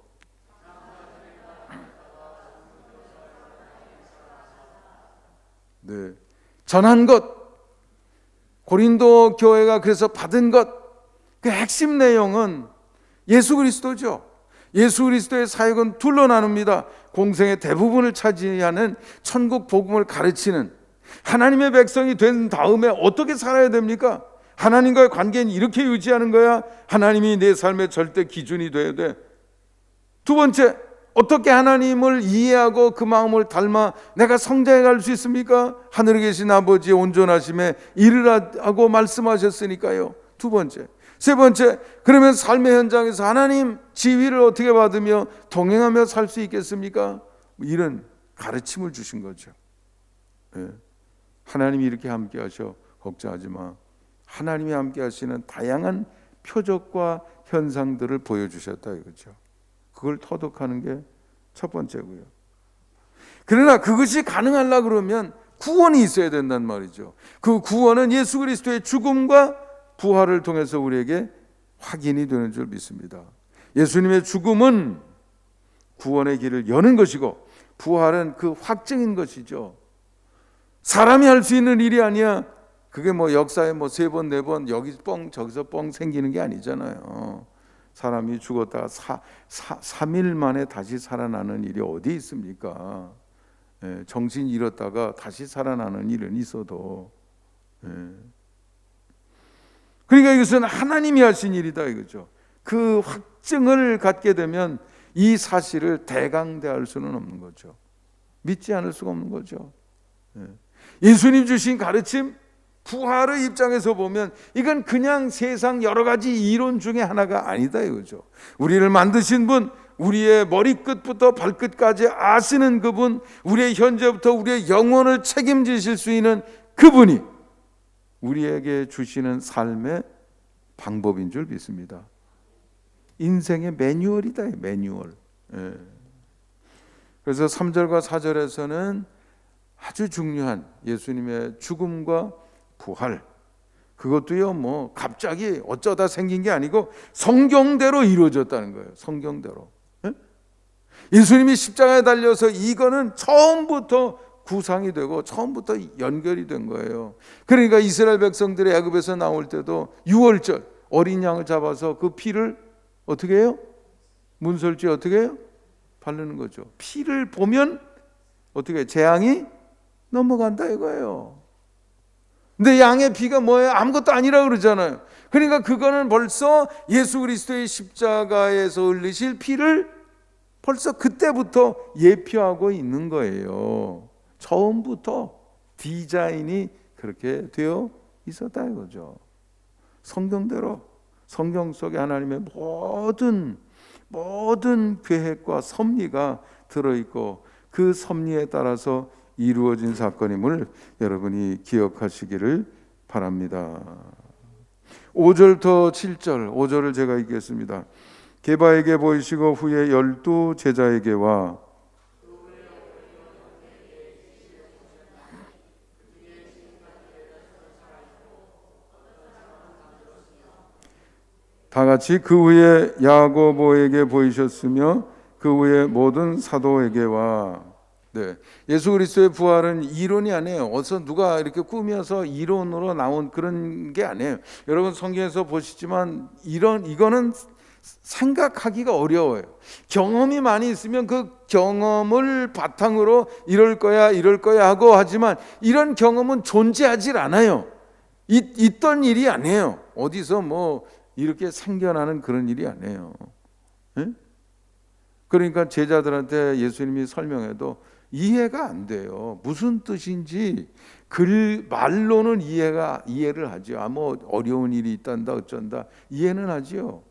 전한 것, 고린도 교회가 그래서 받은 것, 그 핵심 내용은 예수 그리스도죠. 예수 그리스도의 사역은 둘로 나눕니다. 공생의 대부분을 차지하는 천국 복음을 가르치는, 하나님의 백성이 된 다음에 어떻게 살아야 됩니까? 하나님과의 관계는 이렇게 유지하는 거야. 하나님이 내 삶의 절대 기준이 돼야 돼. 두 번째, 어떻게 하나님을 이해하고 그 마음을 닮아 내가 성장해 갈 수 있습니까? 하늘에 계신 아버지의 온전하심에 이르라고 말씀하셨으니까요. 두 번째. 세 번째, 그러면 삶의 현장에서 하나님 지위를 어떻게 받으며 동행하며 살 수 있겠습니까? 이런 가르침을 주신 거죠. 하나님이 이렇게 함께 하셔. 걱정하지 마. 하나님이 함께 하시는 다양한 표적과 현상들을 보여주셨다 이거죠. 그걸 터득하는 게 첫 번째고요. 그러나 그것이 가능하려고 그러면 구원이 있어야 된단 말이죠. 그 구원은 예수 그리스도의 죽음과 부활을 통해서 우리에게 확인이 되는 줄 믿습니다. 예수님의 죽음은 구원의 길을 여는 것이고 부활은 그 확증인 것이죠. 사람이 할 수 있는 일이 아니야. 그게 역사에 3번, 4번 여기 뻥 저기서 뻥 생기는 게 아니잖아요. 사람이 죽었다가 3일 만에 다시 살아나는 일이 어디 있습니까? 정신 잃었다가 다시 살아나는 일은 있어도, 그러니까 이것은 하나님이 하신 일이다 이거죠. 그 확증을 갖게 되면 이 사실을 대강대할 수는 없는 거죠. 믿지 않을 수가 없는 거죠. 예수님 주신 가르침, 부활의 입장에서 보면 이건 그냥 세상 여러 가지 이론 중에 하나가 아니다 이거죠. 우리를 만드신 분, 우리의 머리끝부터 발끝까지 아시는 그분, 우리의 현재부터 우리의 영혼을 책임지실 수 있는 그분이 우리에게 주시는 삶의 방법인 줄 믿습니다. 인생의 매뉴얼이다, 매뉴얼. 그래서 3절과 4절에서는 아주 중요한 예수님의 죽음과 부활, 그것도요 뭐 갑자기 어쩌다 생긴 게 아니고 성경대로 이루어졌다는 거예요. 성경대로. 예수님이 십자가에 달려서 이거는 처음부터 구상이 되고 처음부터 연결이 된 거예요. 그러니까 이스라엘 백성들이 애굽에서 나올 때도 유월절 어린 양을 잡아서 그 피를 어떻게 해요? 문설주에 어떻게 해요? 바르는 거죠. 피를 보면 어떻게 해요? 재앙이 넘어간다 이거예요. 근데 양의 피가 뭐예요? 아무것도 아니라 그러잖아요. 그러니까 그거는 벌써 예수 그리스도의 십자가에서 흘리실 피를 벌써 그때부터 예표하고 있는 거예요. 처음부터 디자인이 그렇게 되어 있었다 이거죠. 성경대로, 성경 속에 하나님의 모든 계획과 섭리가 들어있고 그 섭리에 따라서 이루어진 사건임을 여러분이 기억하시기를 바랍니다. 5절부터 7절, 5절을 제가 읽겠습니다. 게바에게 보이시고 후에 12 제자에게와 다 같이 그 후에 야고보에게 보이셨으며 그 후에 모든 사도에게와. 예수 그리스도의 부활은 이론이 아니에요. 어디서 누가 이렇게 꾸며서 이론으로 나온 그런 게 아니에요. 여러분 성경에서 보시지만 이거는 생각하기가 어려워요. 경험이 많이 있으면 그 경험을 바탕으로 이럴 거야 하고 하지만 이런 경험은 존재하지 않아요. 있던 일이 아니에요. 어디서 뭐 이렇게 생겨나는 그런 일이 아니에요. 그러니까 제자들한테 예수님이 설명해도 이해가 안 돼요. 무슨 뜻인지 말로는 이해를 하죠. 뭐 어려운 일이 있단다 어쩐다 이해는 하죠.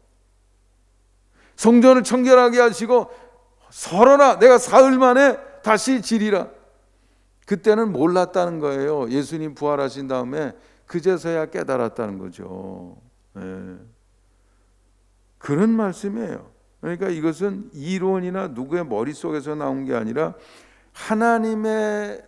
성전을 청결하게 하시고 서러나 내가 사흘 만에 다시 지리라. 그때는 몰랐다는 거예요. 예수님 부활하신 다음에 그제서야 깨달았다는 거죠. 그런 말씀이에요. 그러니까 이것은 이론이나 누구의 머릿속에서 나온 게 아니라 하나님의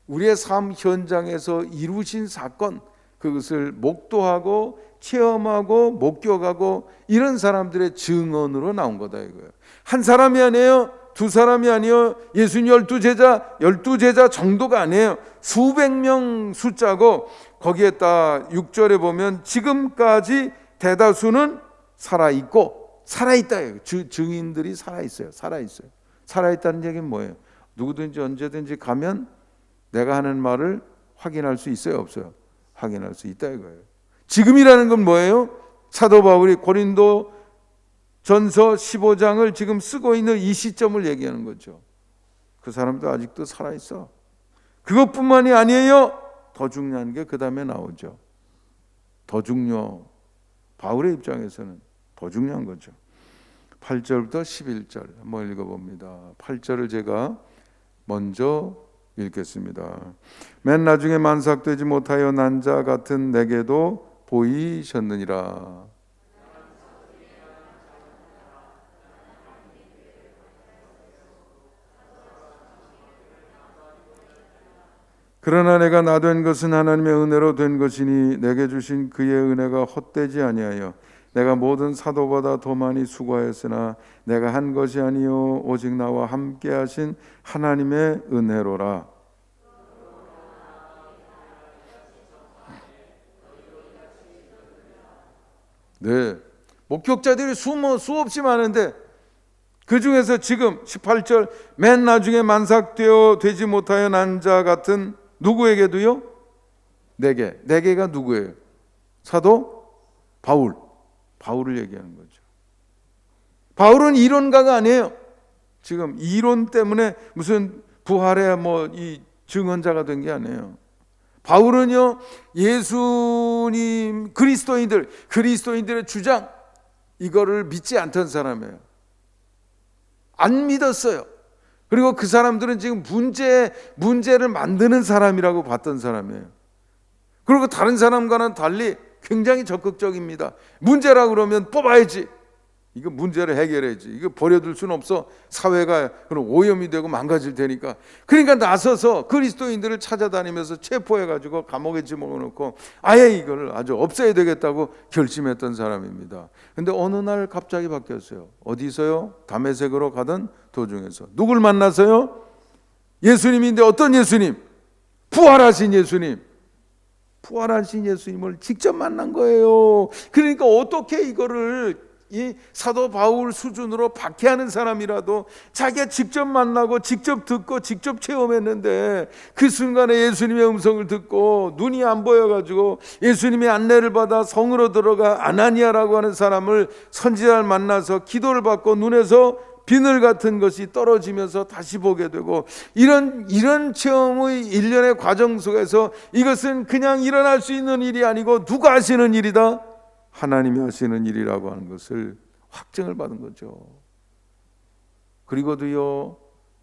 우리의 삶 현장에서 이루신 사건, 그것을 목도하고 체험하고 목격하고 이런 사람들의 증언으로 나온 거다 이거예요. 한 사람이 아니에요. 두 사람이 아니에요. 예수님 12제자 정도가 아니에요. 수백 명 숫자고 거기에다 6절에 보면 지금까지 대다수는 살아있고 살아있다. 증인들이 살아있어요. 살아있다는 얘기는 뭐예요? 누구든지 언제든지 가면 내가 하는 말을 확인할 수 있어요? 없어요? 확인할 수 있다 이거예요. 지금이라는 건 뭐예요? 사도 바울이 고린도 전서 15장을 지금 쓰고 있는 이 시점을 얘기하는 거죠. 그 사람도 아직도 살아있어. 그것뿐만이 아니에요. 더 중요한 게 그 다음에 나오죠. 더 중요. 바울의 입장에서는 더 중요한 거죠. 8절부터 11절 한번 읽어봅니다. 8절을 제가 먼저 읽겠습니다. 맨 나중에 만삭되지 못하여 난 자 같은 내게도 보이셨느니라. 그러나 내가 나 된 것은 하나님의 은혜로 된 것이니 내게 주신 그의 은혜가 헛되지 아니하여 내가 모든 사도보다 더 많이 수고하였으나 내가 한 것이 아니요 오직 나와 함께 하신 하나님의 은혜로라. 네, 목격자들이 수없이 많은데 그 중에서 지금 18절 맨 나중에 만삭되어 되지 못하여 난 자 같은 누구에게도요? 네 개가 누구예요? 사도 바울을 얘기하는 거죠. 바울은 이론가가 아니에요. 지금 이론 때문에 무슨 부활의 이 증언자가 된 게 아니에요. 바울은요, 예수님 그리스도인들의 주장 이거를 믿지 않던 사람이에요. 안 믿었어요. 그리고 그 사람들은 지금 문제를 만드는 사람이라고 봤던 사람이에요. 그리고 다른 사람과는 달리 굉장히 적극적입니다. 문제라 그러면 뽑아야지. 이거 문제를 해결해야지. 이거 버려둘 수는 없어. 사회가 그런 오염이 되고 망가질 테니까. 그러니까 나서서 그리스도인들을 찾아다니면서 체포해가지고 감옥에 집어넣고 아예 이걸 아주 없애야 되겠다고 결심했던 사람입니다. 근데 어느 날 갑자기 바뀌었어요. 어디서요? 다메섹으로 가던 도중에서. 누굴 만나서요? 예수님인데 어떤 예수님? 부활하신 예수님. 부활하신 예수님을 직접 만난 거예요. 그러니까 어떻게 이거를 이 사도 바울 수준으로 박해하는 사람이라도 자기가 직접 만나고 직접 듣고 직접 체험했는데 그 순간에 예수님의 음성을 듣고 눈이 안 보여가지고 예수님의 안내를 받아 성으로 들어가 아나니아라고 하는 사람을 선지자를 만나서 기도를 받고 눈에서 비늘 같은 것이 떨어지면서 다시 보게 되고 이런 체험의 일련의 과정 속에서 이것은 그냥 일어날 수 있는 일이 아니고 누가 하시는 일이다? 하나님이 하시는 일이라고 하는 것을 확증을 받은 거죠. 그리고도요,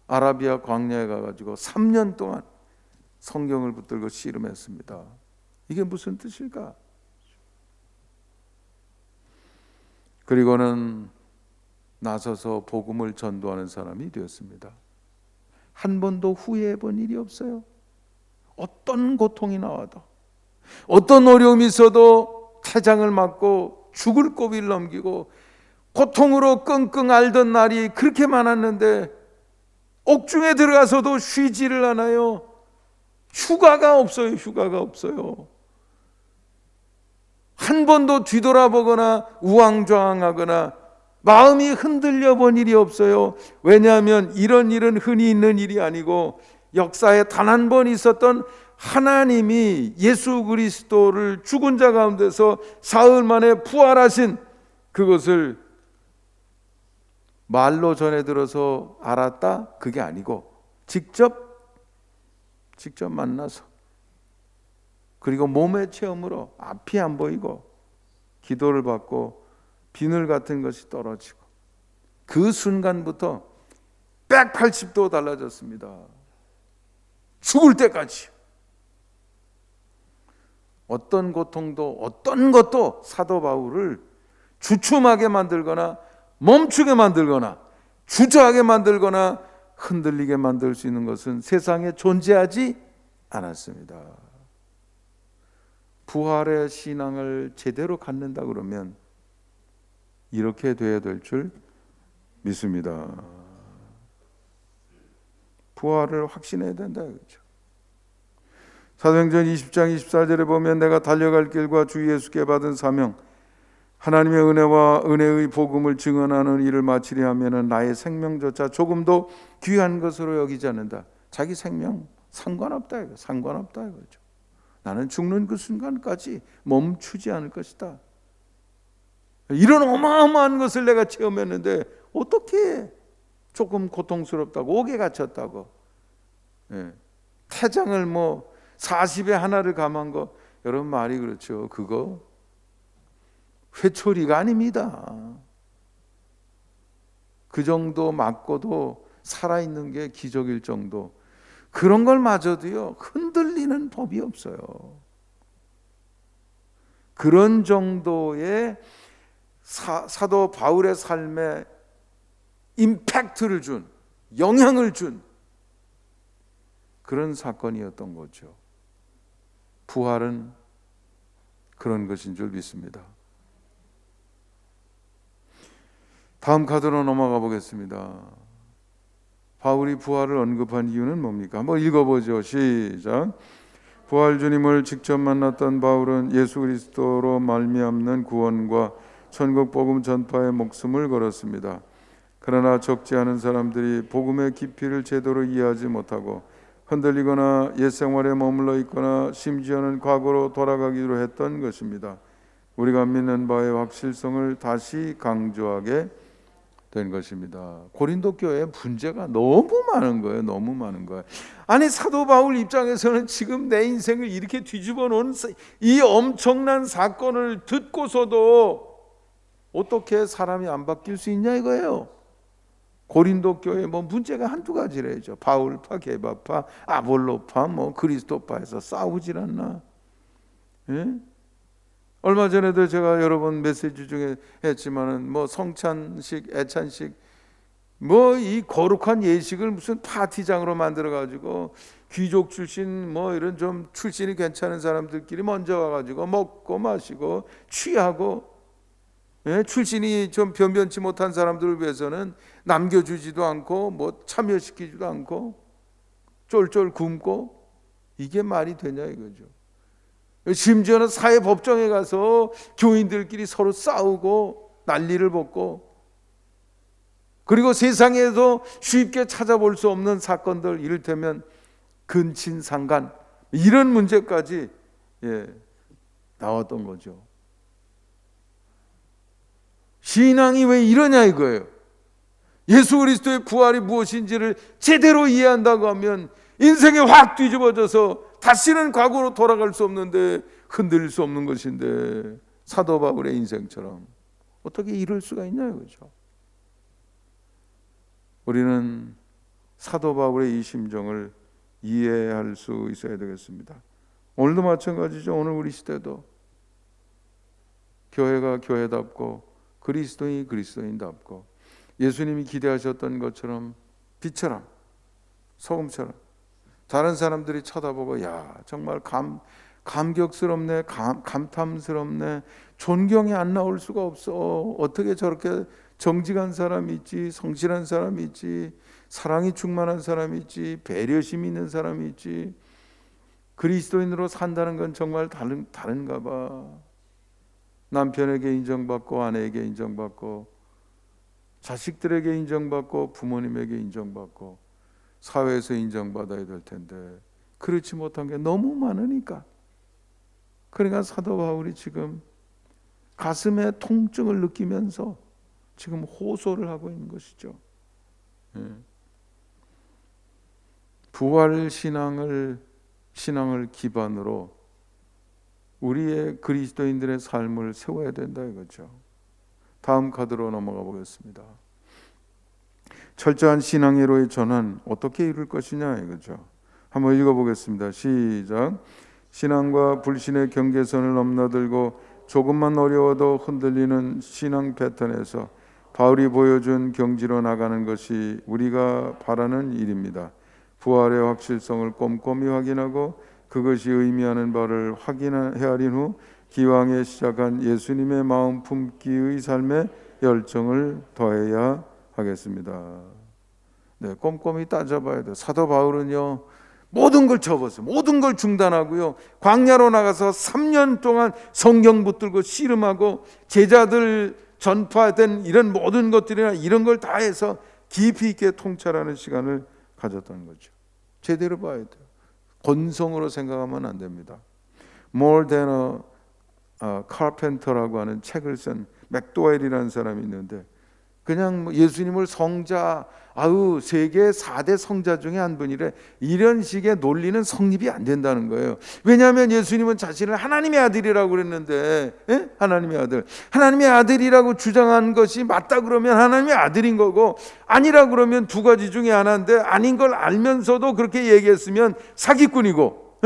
아라비아 광야에 가가지고 3년 동안 성경을 붙들고 씨름했습니다. 이게 무슨 뜻일까? 그리고는 나서서 복음을 전도하는 사람이 되었습니다. 한 번도 후회해 본 일이 없어요. 어떤 고통이 나와도, 어떤 어려움이 있어도 태장을 맞고 죽을 고비를 넘기고 고통으로 끙끙 앓던 날이 그렇게 많았는데 옥중에 들어가서도 쉬지를 않아요. 휴가가 없어요. 한 번도 뒤돌아보거나 우왕좌왕하거나 마음이 흔들려 본 일이 없어요. 왜냐하면 이런 일은 흔히 있는 일이 아니고 역사에 단 한 번 있었던 하나님이 예수 그리스도를 죽은 자 가운데서 사흘 만에 부활하신 그것을 말로 전해 들어서 알았다? 그게 아니고 직접 만나서 그리고 몸의 체험으로 앞이 안 보이고 기도를 받고 비늘 같은 것이 떨어지고 그 순간부터 180도 달라졌습니다. 죽을 때까지. 어떤 고통도 어떤 것도 사도 바울을 주춤하게 만들거나 멈추게 만들거나 주저하게 만들거나 흔들리게 만들 수 있는 것은 세상에 존재하지 않았습니다. 부활의 신앙을 제대로 갖는다 그러면 이렇게 돼야 될 줄 믿습니다. 부활을 확신해야 된다 그렇죠. 사도행전 20장 24절에 보면 내가 달려갈 길과 주 예수께 받은 사명 하나님의 은혜와 은혜의 복음을 증언하는 일을 마치려 하면은 나의 생명조차 조금도 귀한 것으로 여기지 않는다. 자기 생명 상관없다 이거죠. 나는 죽는 그 순간까지 멈추지 않을 것이다. 이런 어마어마한 것을 내가 체험했는데 어떻게 조금 고통스럽다고 옥에 갇혔다고 태장을 40에 하나를 감한 거 여러분 말이 그렇죠. 그거 회초리가 아닙니다. 그 정도 맞고도 살아있는 게 기적일 정도 그런 걸 마저도요 흔들리는 법이 없어요. 그런 정도의 사도 바울의 삶에 임팩트를 준 영향을 준 그런 사건이었던 거죠. 부활은 그런 것인 줄 믿습니다. 다음 카드로 넘어가 보겠습니다. 바울이 부활을 언급한 이유는 뭡니까? 한번 읽어보죠. 시작. 부활 주님을 직접 만났던 바울은 예수 그리스도로 말미암는 구원과 천국 복음 전파에 목숨을 걸었습니다. 그러나 적지 않은 사람들이 복음의 깊이를 제대로 이해하지 못하고 흔들리거나 옛생활에 머물러 있거나 심지어는 과거로 돌아가기로 했던 것입니다. 우리가 믿는 바의 확실성을 다시 강조하게 된 것입니다. 고린도 교회에 문제가 너무 많은 거예요. 너무 많은 거예요. 아니, 사도 바울 입장에서는 지금 내 인생을 이렇게 뒤집어 놓은 이 엄청난 사건을 듣고서도 어떻게 사람이 안 바뀔 수 있냐 이거예요. 고린도 교회 뭐 문제가 한두 가지래죠. 바울파, 게바파, 아볼로파, 뭐 그리스도파에서 싸우질 않나? 예? 얼마 전에도 제가 여러 번 메시지 중에 했지만은 뭐 성찬식, 애찬식, 뭐 이 거룩한 예식을 무슨 파티장으로 만들어 가지고 귀족 출신 뭐 이런 좀 출신이 괜찮은 사람들끼리 먼저 와가지고 먹고 마시고 취하고, 예? 출신이 좀 변변치 못한 사람들을 위해서는 남겨주지도 않고 뭐 참여시키지도 않고 쫄쫄 굶고, 이게 말이 되냐 이거죠. 심지어는 사회법정에 가서 교인들끼리 서로 싸우고 난리를 벗고, 그리고 세상에서 쉽게 찾아볼 수 없는 사건들, 이를테면 근친상간, 이런 문제까지 나왔던 거죠. 신앙이 왜 이러냐 이거예요. 예수 그리스도의 부활이 무엇인지를 제대로 이해한다고 하면 인생이 확 뒤집어져서 다시는 과거로 돌아갈 수 없는데, 흔들릴 수 없는 것인데, 사도 바울의 인생처럼 어떻게 이럴 수가 있냐 이거죠. 우리는 사도 바울의 이 심정을 이해할 수 있어야 되겠습니다. 오늘도 마찬가지죠. 오늘 우리 시대도 교회가 교회답고 그리스도인이 그리스도인답고 예수님이 기대하셨던 것처럼 빛처럼 소금처럼 다른 사람들이 쳐다보고 야 정말 감격스럽네, 감탄스럽네, 존경이 안 나올 수가 없어. 어떻게 저렇게 정직한 사람이 있지, 성실한 사람이 있지, 사랑이 충만한 사람이 있지, 배려심 있는 사람이 있지, 그리스도인으로 산다는 건 정말 다른가 봐. 남편에게 인정받고 아내에게 인정받고 자식들에게 인정받고 부모님에게 인정받고 사회에서 인정받아야 될 텐데 그렇지 못한 게 너무 많으니까. 그러니까 사도 바울이 지금 가슴에 통증을 느끼면서 지금 호소를 하고 있는 것이죠. 부활 신앙을 기반으로 우리의 그리스도인들의 삶을 세워야 된다 이거죠. 다음 카드로 넘어가 보겠습니다. 철저한 신앙의로의 전환 어떻게 이룰 것이냐 이거죠. 한번 읽어보겠습니다. 시작. 신앙과 불신의 경계선을 넘나들고 조금만 어려워도 흔들리는 신앙 패턴에서 바울이 보여준 경지로 나가는 것이 우리가 바라는 일입니다. 부활의 확실성을 꼼꼼히 확인하고 그것이 의미하는 바를 헤아린 후 기왕에 시작한 예수님의 마음 품기의 삶에 열정을 더해야 하겠습니다. 네, 꼼꼼히 따져봐야 돼요. 사도 바울은요 모든 걸 접었어요. 모든 걸 중단하고요 광야로 나가서 3년 동안 성경 붙들고 씨름하고 제자들 전파된 이런 모든 것들이나 이런 걸 다 해서 깊이 있게 통찰하는 시간을 가졌던 거죠. 제대로 봐야 돼요. 건성으로 생각하면 안 됩니다. More than a carpenter라고 하는 책을 쓴 맥도웰이라는 사람이 있는데 그냥 예수님을 성자, 세계 4대 성자 중에 한 분이래. 이런 식의 논리는 성립이 안 된다는 거예요. 왜냐하면 예수님은 자신을 하나님의 아들이라고 그랬는데, 하나님의 아들, 하나님의 아들이라고 주장한 것이 맞다 그러면 하나님의 아들인 거고, 아니라 그러면 두 가지 중에 하나인데 아닌 걸 알면서도 그렇게 얘기했으면 사기꾼이고,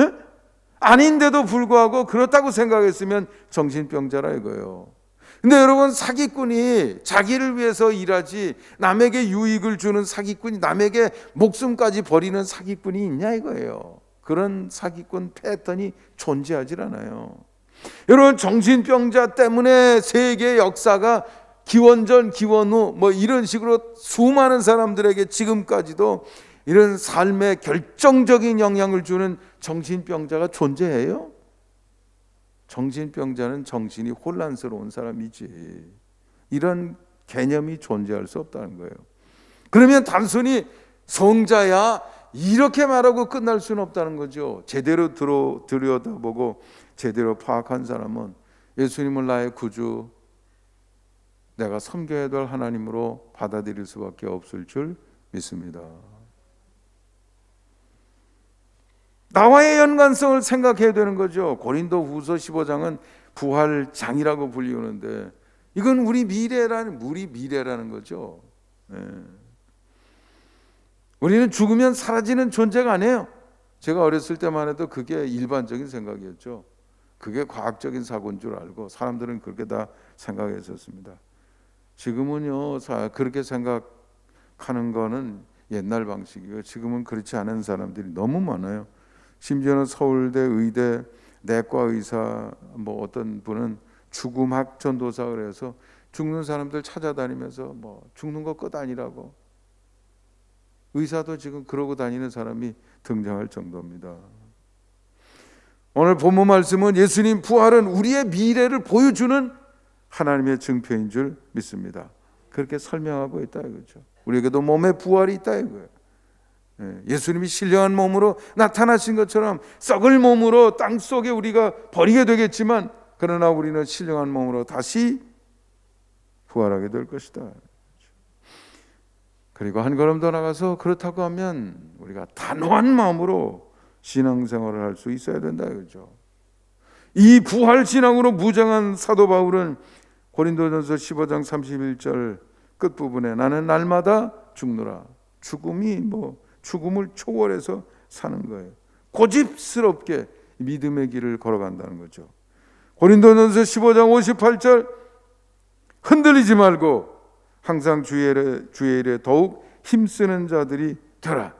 아닌데도 불구하고 그렇다고 생각했으면 정신병자라 이거예요. 근데 여러분, 사기꾼이 자기를 위해서 일하지 남에게 유익을 주는 사기꾼이, 남에게 목숨까지 버리는 사기꾼이 있냐 이거예요. 그런 사기꾼 패턴이 존재하지 않아요. 여러분, 정신병자 때문에 세계 역사가 기원전 기원후 뭐 이런 식으로 수많은 사람들에게 지금까지도 이런 삶에 결정적인 영향을 주는 정신병자가 존재해요? 정신병자는 정신이 혼란스러운 사람이지 이런 개념이 존재할 수 없다는 거예요. 그러면 단순히 성자야 이렇게 말하고 끝날 수는 없다는 거죠. 제대로 들여다보고 제대로 파악한 사람은 예수님을 나의 구주, 내가 섬겨야 될 하나님으로 받아들일 수밖에 없을 줄 믿습니다. 나와의 연관성을 생각해야 되는 거죠. 고린도후서 15장은 부활장이라고 불리우는데 이건 우리 미래라는 거죠. 네. 우리는 죽으면 사라지는 존재가 아니에요. 제가 어렸을 때만 해도 그게 일반적인 생각이었죠. 그게 과학적인 사고인 줄 알고 사람들은 그렇게 다 생각했었습니다. 지금은요, 그렇게 생각하는 거는 옛날 방식이고 지금은 그렇지 않은 사람들이 너무 많아요. 심지어는 서울대 의대 내과 의사 뭐 어떤 분은 죽음학 전도사 그래서 죽는 사람들 찾아다니면서 뭐 죽는 거 끝 아니라고 의사도 지금 그러고 다니는 사람이 등장할 정도입니다. 오늘 본문 말씀은 예수님 부활은 우리의 미래를 보여주는 하나님의 증표인 줄 믿습니다. 그렇게 설명하고 있다 이거죠. 우리에게도 몸에 부활이 있다 이거예요. 예수님이 신령한 몸으로 나타나신 것처럼 썩을 몸으로 땅 속에 우리가 버리게 되겠지만 그러나 우리는 신령한 몸으로 다시 부활하게 될 것이다. 그리고 한 걸음 더 나가서 그렇다고 하면 우리가 단호한 마음으로 신앙생활을 할 수 있어야 된다 이거죠. 이 부활 신앙으로 무장한 사도 바울은 고린도전서 15장 31절 끝부분에 나는 날마다 죽노라. 죽음을 초월해서 사는 거예요. 고집스럽게 믿음의 길을 걸어간다는 거죠. 고린도전서 15장 58절 흔들리지 말고 항상 주의 일에 더욱 힘쓰는 자들이 되라.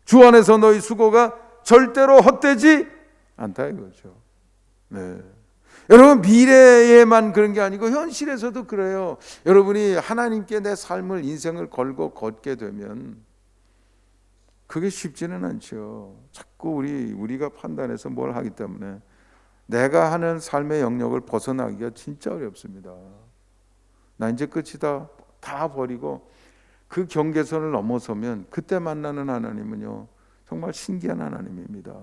주 안에서 너희 수고가 절대로 헛되지 않다 이거죠. 네. 여러분 미래에만 그런 게 아니고 현실에서도 그래요. 여러분이 하나님께 내 삶을 인생을 걸고 걷게 되면 그게 쉽지는 않죠. 자꾸 우리가 판단해서 뭘 하기 때문에 내가 하는 삶의 영역을 벗어나기가 진짜 어렵습니다. 나 이제 끝이다 다 버리고 그 경계선을 넘어서면 그때 만나는 하나님은요 정말 신기한 하나님입니다.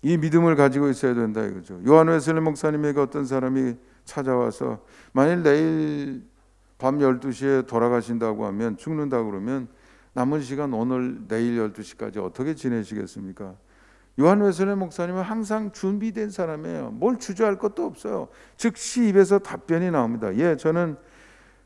이 믿음을 가지고 있어야 된다 이거죠. 요한 웨슬리 목사님에게 어떤 사람이 찾아와서 만일 내일 밤 12시에 돌아가신다고 하면 죽는다고 그러면 남은 시간 오늘 내일 12시까지 어떻게 지내시겠습니까? 요한 웨슬리 목사님은 항상 준비된 사람이에요. 뭘 주저할 것도 없어요. 즉시 입에서 답변이 나옵니다. 예, 저는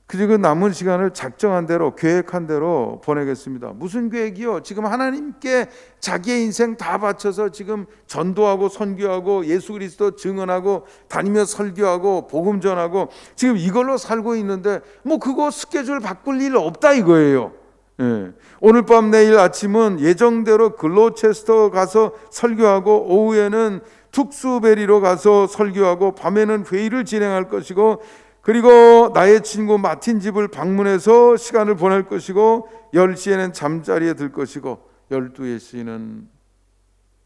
그 남은 시간을 작정한 대로 계획한 대로 보내겠습니다. 무슨 계획이요? 지금 하나님께 자기의 인생 다 바쳐서 지금 전도하고 선교하고 예수 그리스도 증언하고 다니며 설교하고 복음 전하고 지금 이걸로 살고 있는데 뭐 그거 스케줄 바꿀 일 없다 이거예요. 예. 오늘 밤 내일 아침은 예정대로 글로체스터 가서 설교하고 오후에는 툭스베리로 가서 설교하고 밤에는 회의를 진행할 것이고 그리고 나의 친구 마틴 집을 방문해서 시간을 보낼 것이고 10시에는 잠자리에 들 것이고 12시에는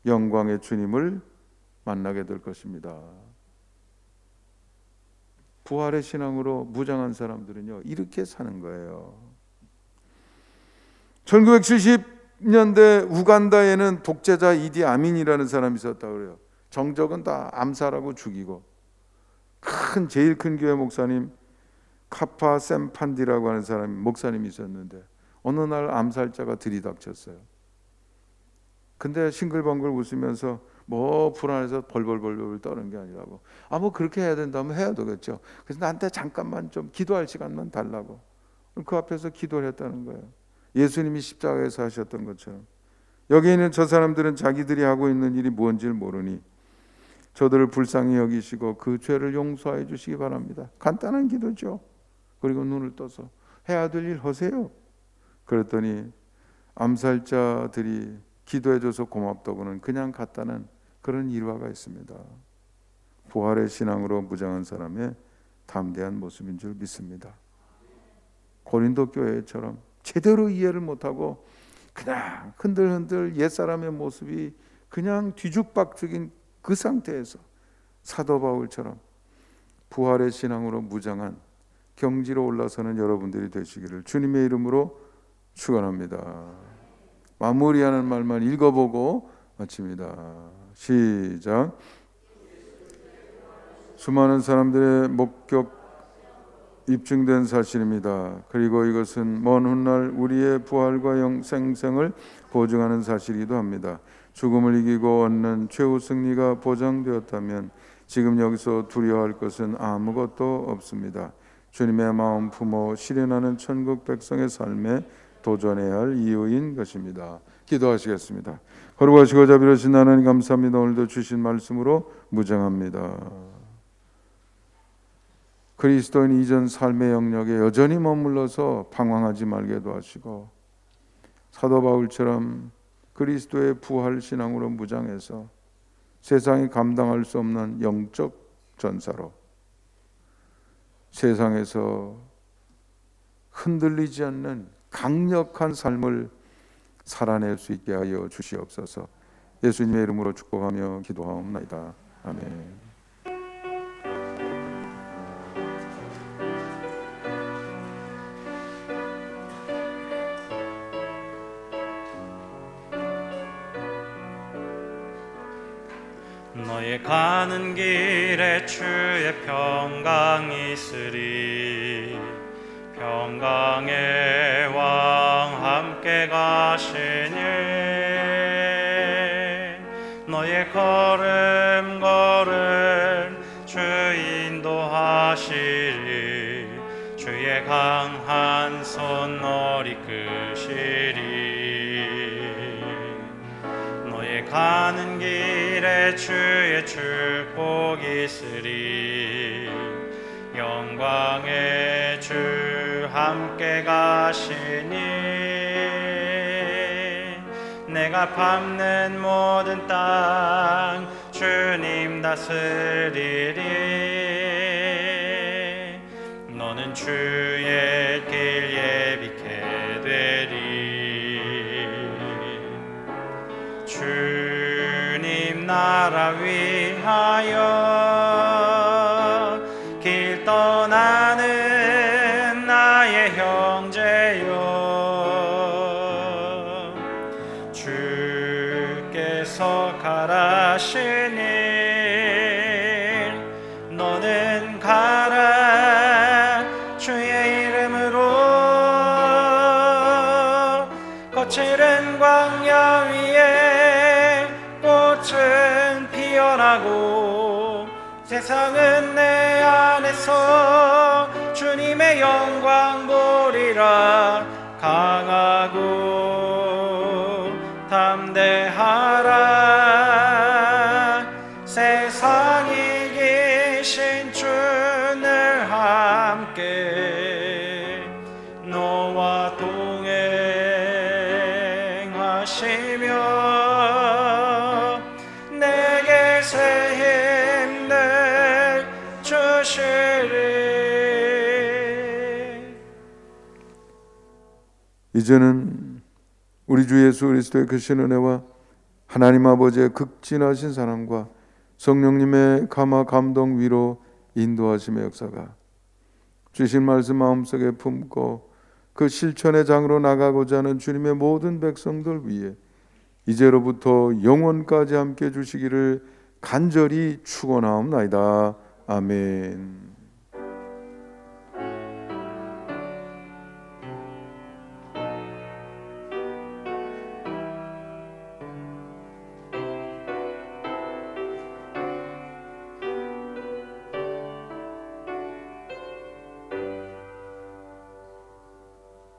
영광의 주님을 만나게 될 것입니다. 부활의 신앙으로 무장한 사람들은요 이렇게 사는 거예요. 1970년대 우간다에는 독재자 이디 아민이라는 사람이 있었다고 그래요. 정적은 다 암살하고 죽이고 제일 큰 교회 목사님 카파 샘판디라고 하는 사람이 목사님이 있었는데 어느 날 암살자가 들이닥쳤어요. 근데 싱글벙글 웃으면서 뭐 불안해서 벌벌벌 떠는 게 아니라고 뭐 그렇게 해야 된다면 해야 되겠죠. 그래서 나한테 잠깐만 좀 기도할 시간만 달라고 그 앞에서 기도를 했다는 거예요. 예수님이 십자가에서 하셨던 것처럼 여기 있는 저 사람들은 자기들이 하고 있는 일이 뭔지를 모르니 저들을 불쌍히 여기시고 그 죄를 용서해 주시기 바랍니다. 간단한 기도죠. 그리고 눈을 떠서 해야 될 일 하세요. 그랬더니 암살자들이 기도해줘서 고맙다고는 그냥 갔다는 그런 일화가 있습니다. 부활의 신앙으로 무장한 사람의 담대한 모습인 줄 믿습니다. 고린도 교회처럼 제대로 이해를 못하고 그냥 흔들흔들 옛사람의 모습이 그냥 뒤죽박죽인 그 상태에서 사도 바울처럼 부활의 신앙으로 무장한 경지로 올라서는 여러분들이 되시기를 주님의 이름으로 축원합니다. 마무리하는 말만 읽어보고 마칩니다. 시작. 수많은 사람들의 목격 입증된 사실입니다. 그리고 이것은 먼 훗날 우리의 부활과 생생을 보증하는 사실이기도 합니다. 죽음을 이기고 얻는 최후 승리가 보장되었다면 지금 여기서 두려워할 것은 아무것도 없습니다. 주님의 마음 품어 실현하는 천국 백성의 삶에 도전해야 할 이유인 것입니다. 기도하시겠습니다. 거룩하시고 자비로우신 하나님 감사합니다. 오늘도 주신 말씀으로 무장합니다. 그리스도인 이전 삶의 영역에 여전히 머물러서 방황하지 말게도 하시고 사도 바울처럼 그리스도의 부활 신앙으로 무장해서 세상이 감당할 수 없는 영적 전사로 세상에서 흔들리지 않는 강력한 삶을 살아낼 수 있게 하여 주시옵소서. 예수님의 이름으로 축복하며 기도하옵나이다. 아멘. 너의 가는 길에 주의 평강이 있으리. 평강의 왕 함께 가시니 너의 걸음 주 인도하시리. 주의 강한 손 너를 이끄시리. 너의 가는 길에 주의 축복이 있으리. 영광의 주 함께 가시니 내가 밟는 모든 땅 주님 다스리리. 너는 주의 길 예비케 되리. 주님 나라 위하여 길 떠나는 나의 형제여, 주께서 가라시니 너는 가라. 주의 이름으로 거칠은 광야 위에 꽃은 피어나고 세상은 내 안에서 주님의 영광 보리라. 강하고 담대하라. 세상 이기신 주늘 함께 너와 동행하시며 내게 새 힘을 주시리. 이제는 우리 주 예수 그리스도의 크신 은혜와 하나님 아버지의 극진하신 사랑과 성령님의 감화 감동 위로 인도하심의 역사가 주신 말씀 마음속에 품고 그 실천의 장으로 나가고자 하는 주님의 모든 백성들 위해 이제로부터 영원까지 함께 주시기를 간절히 축원하옵나이다. 아멘.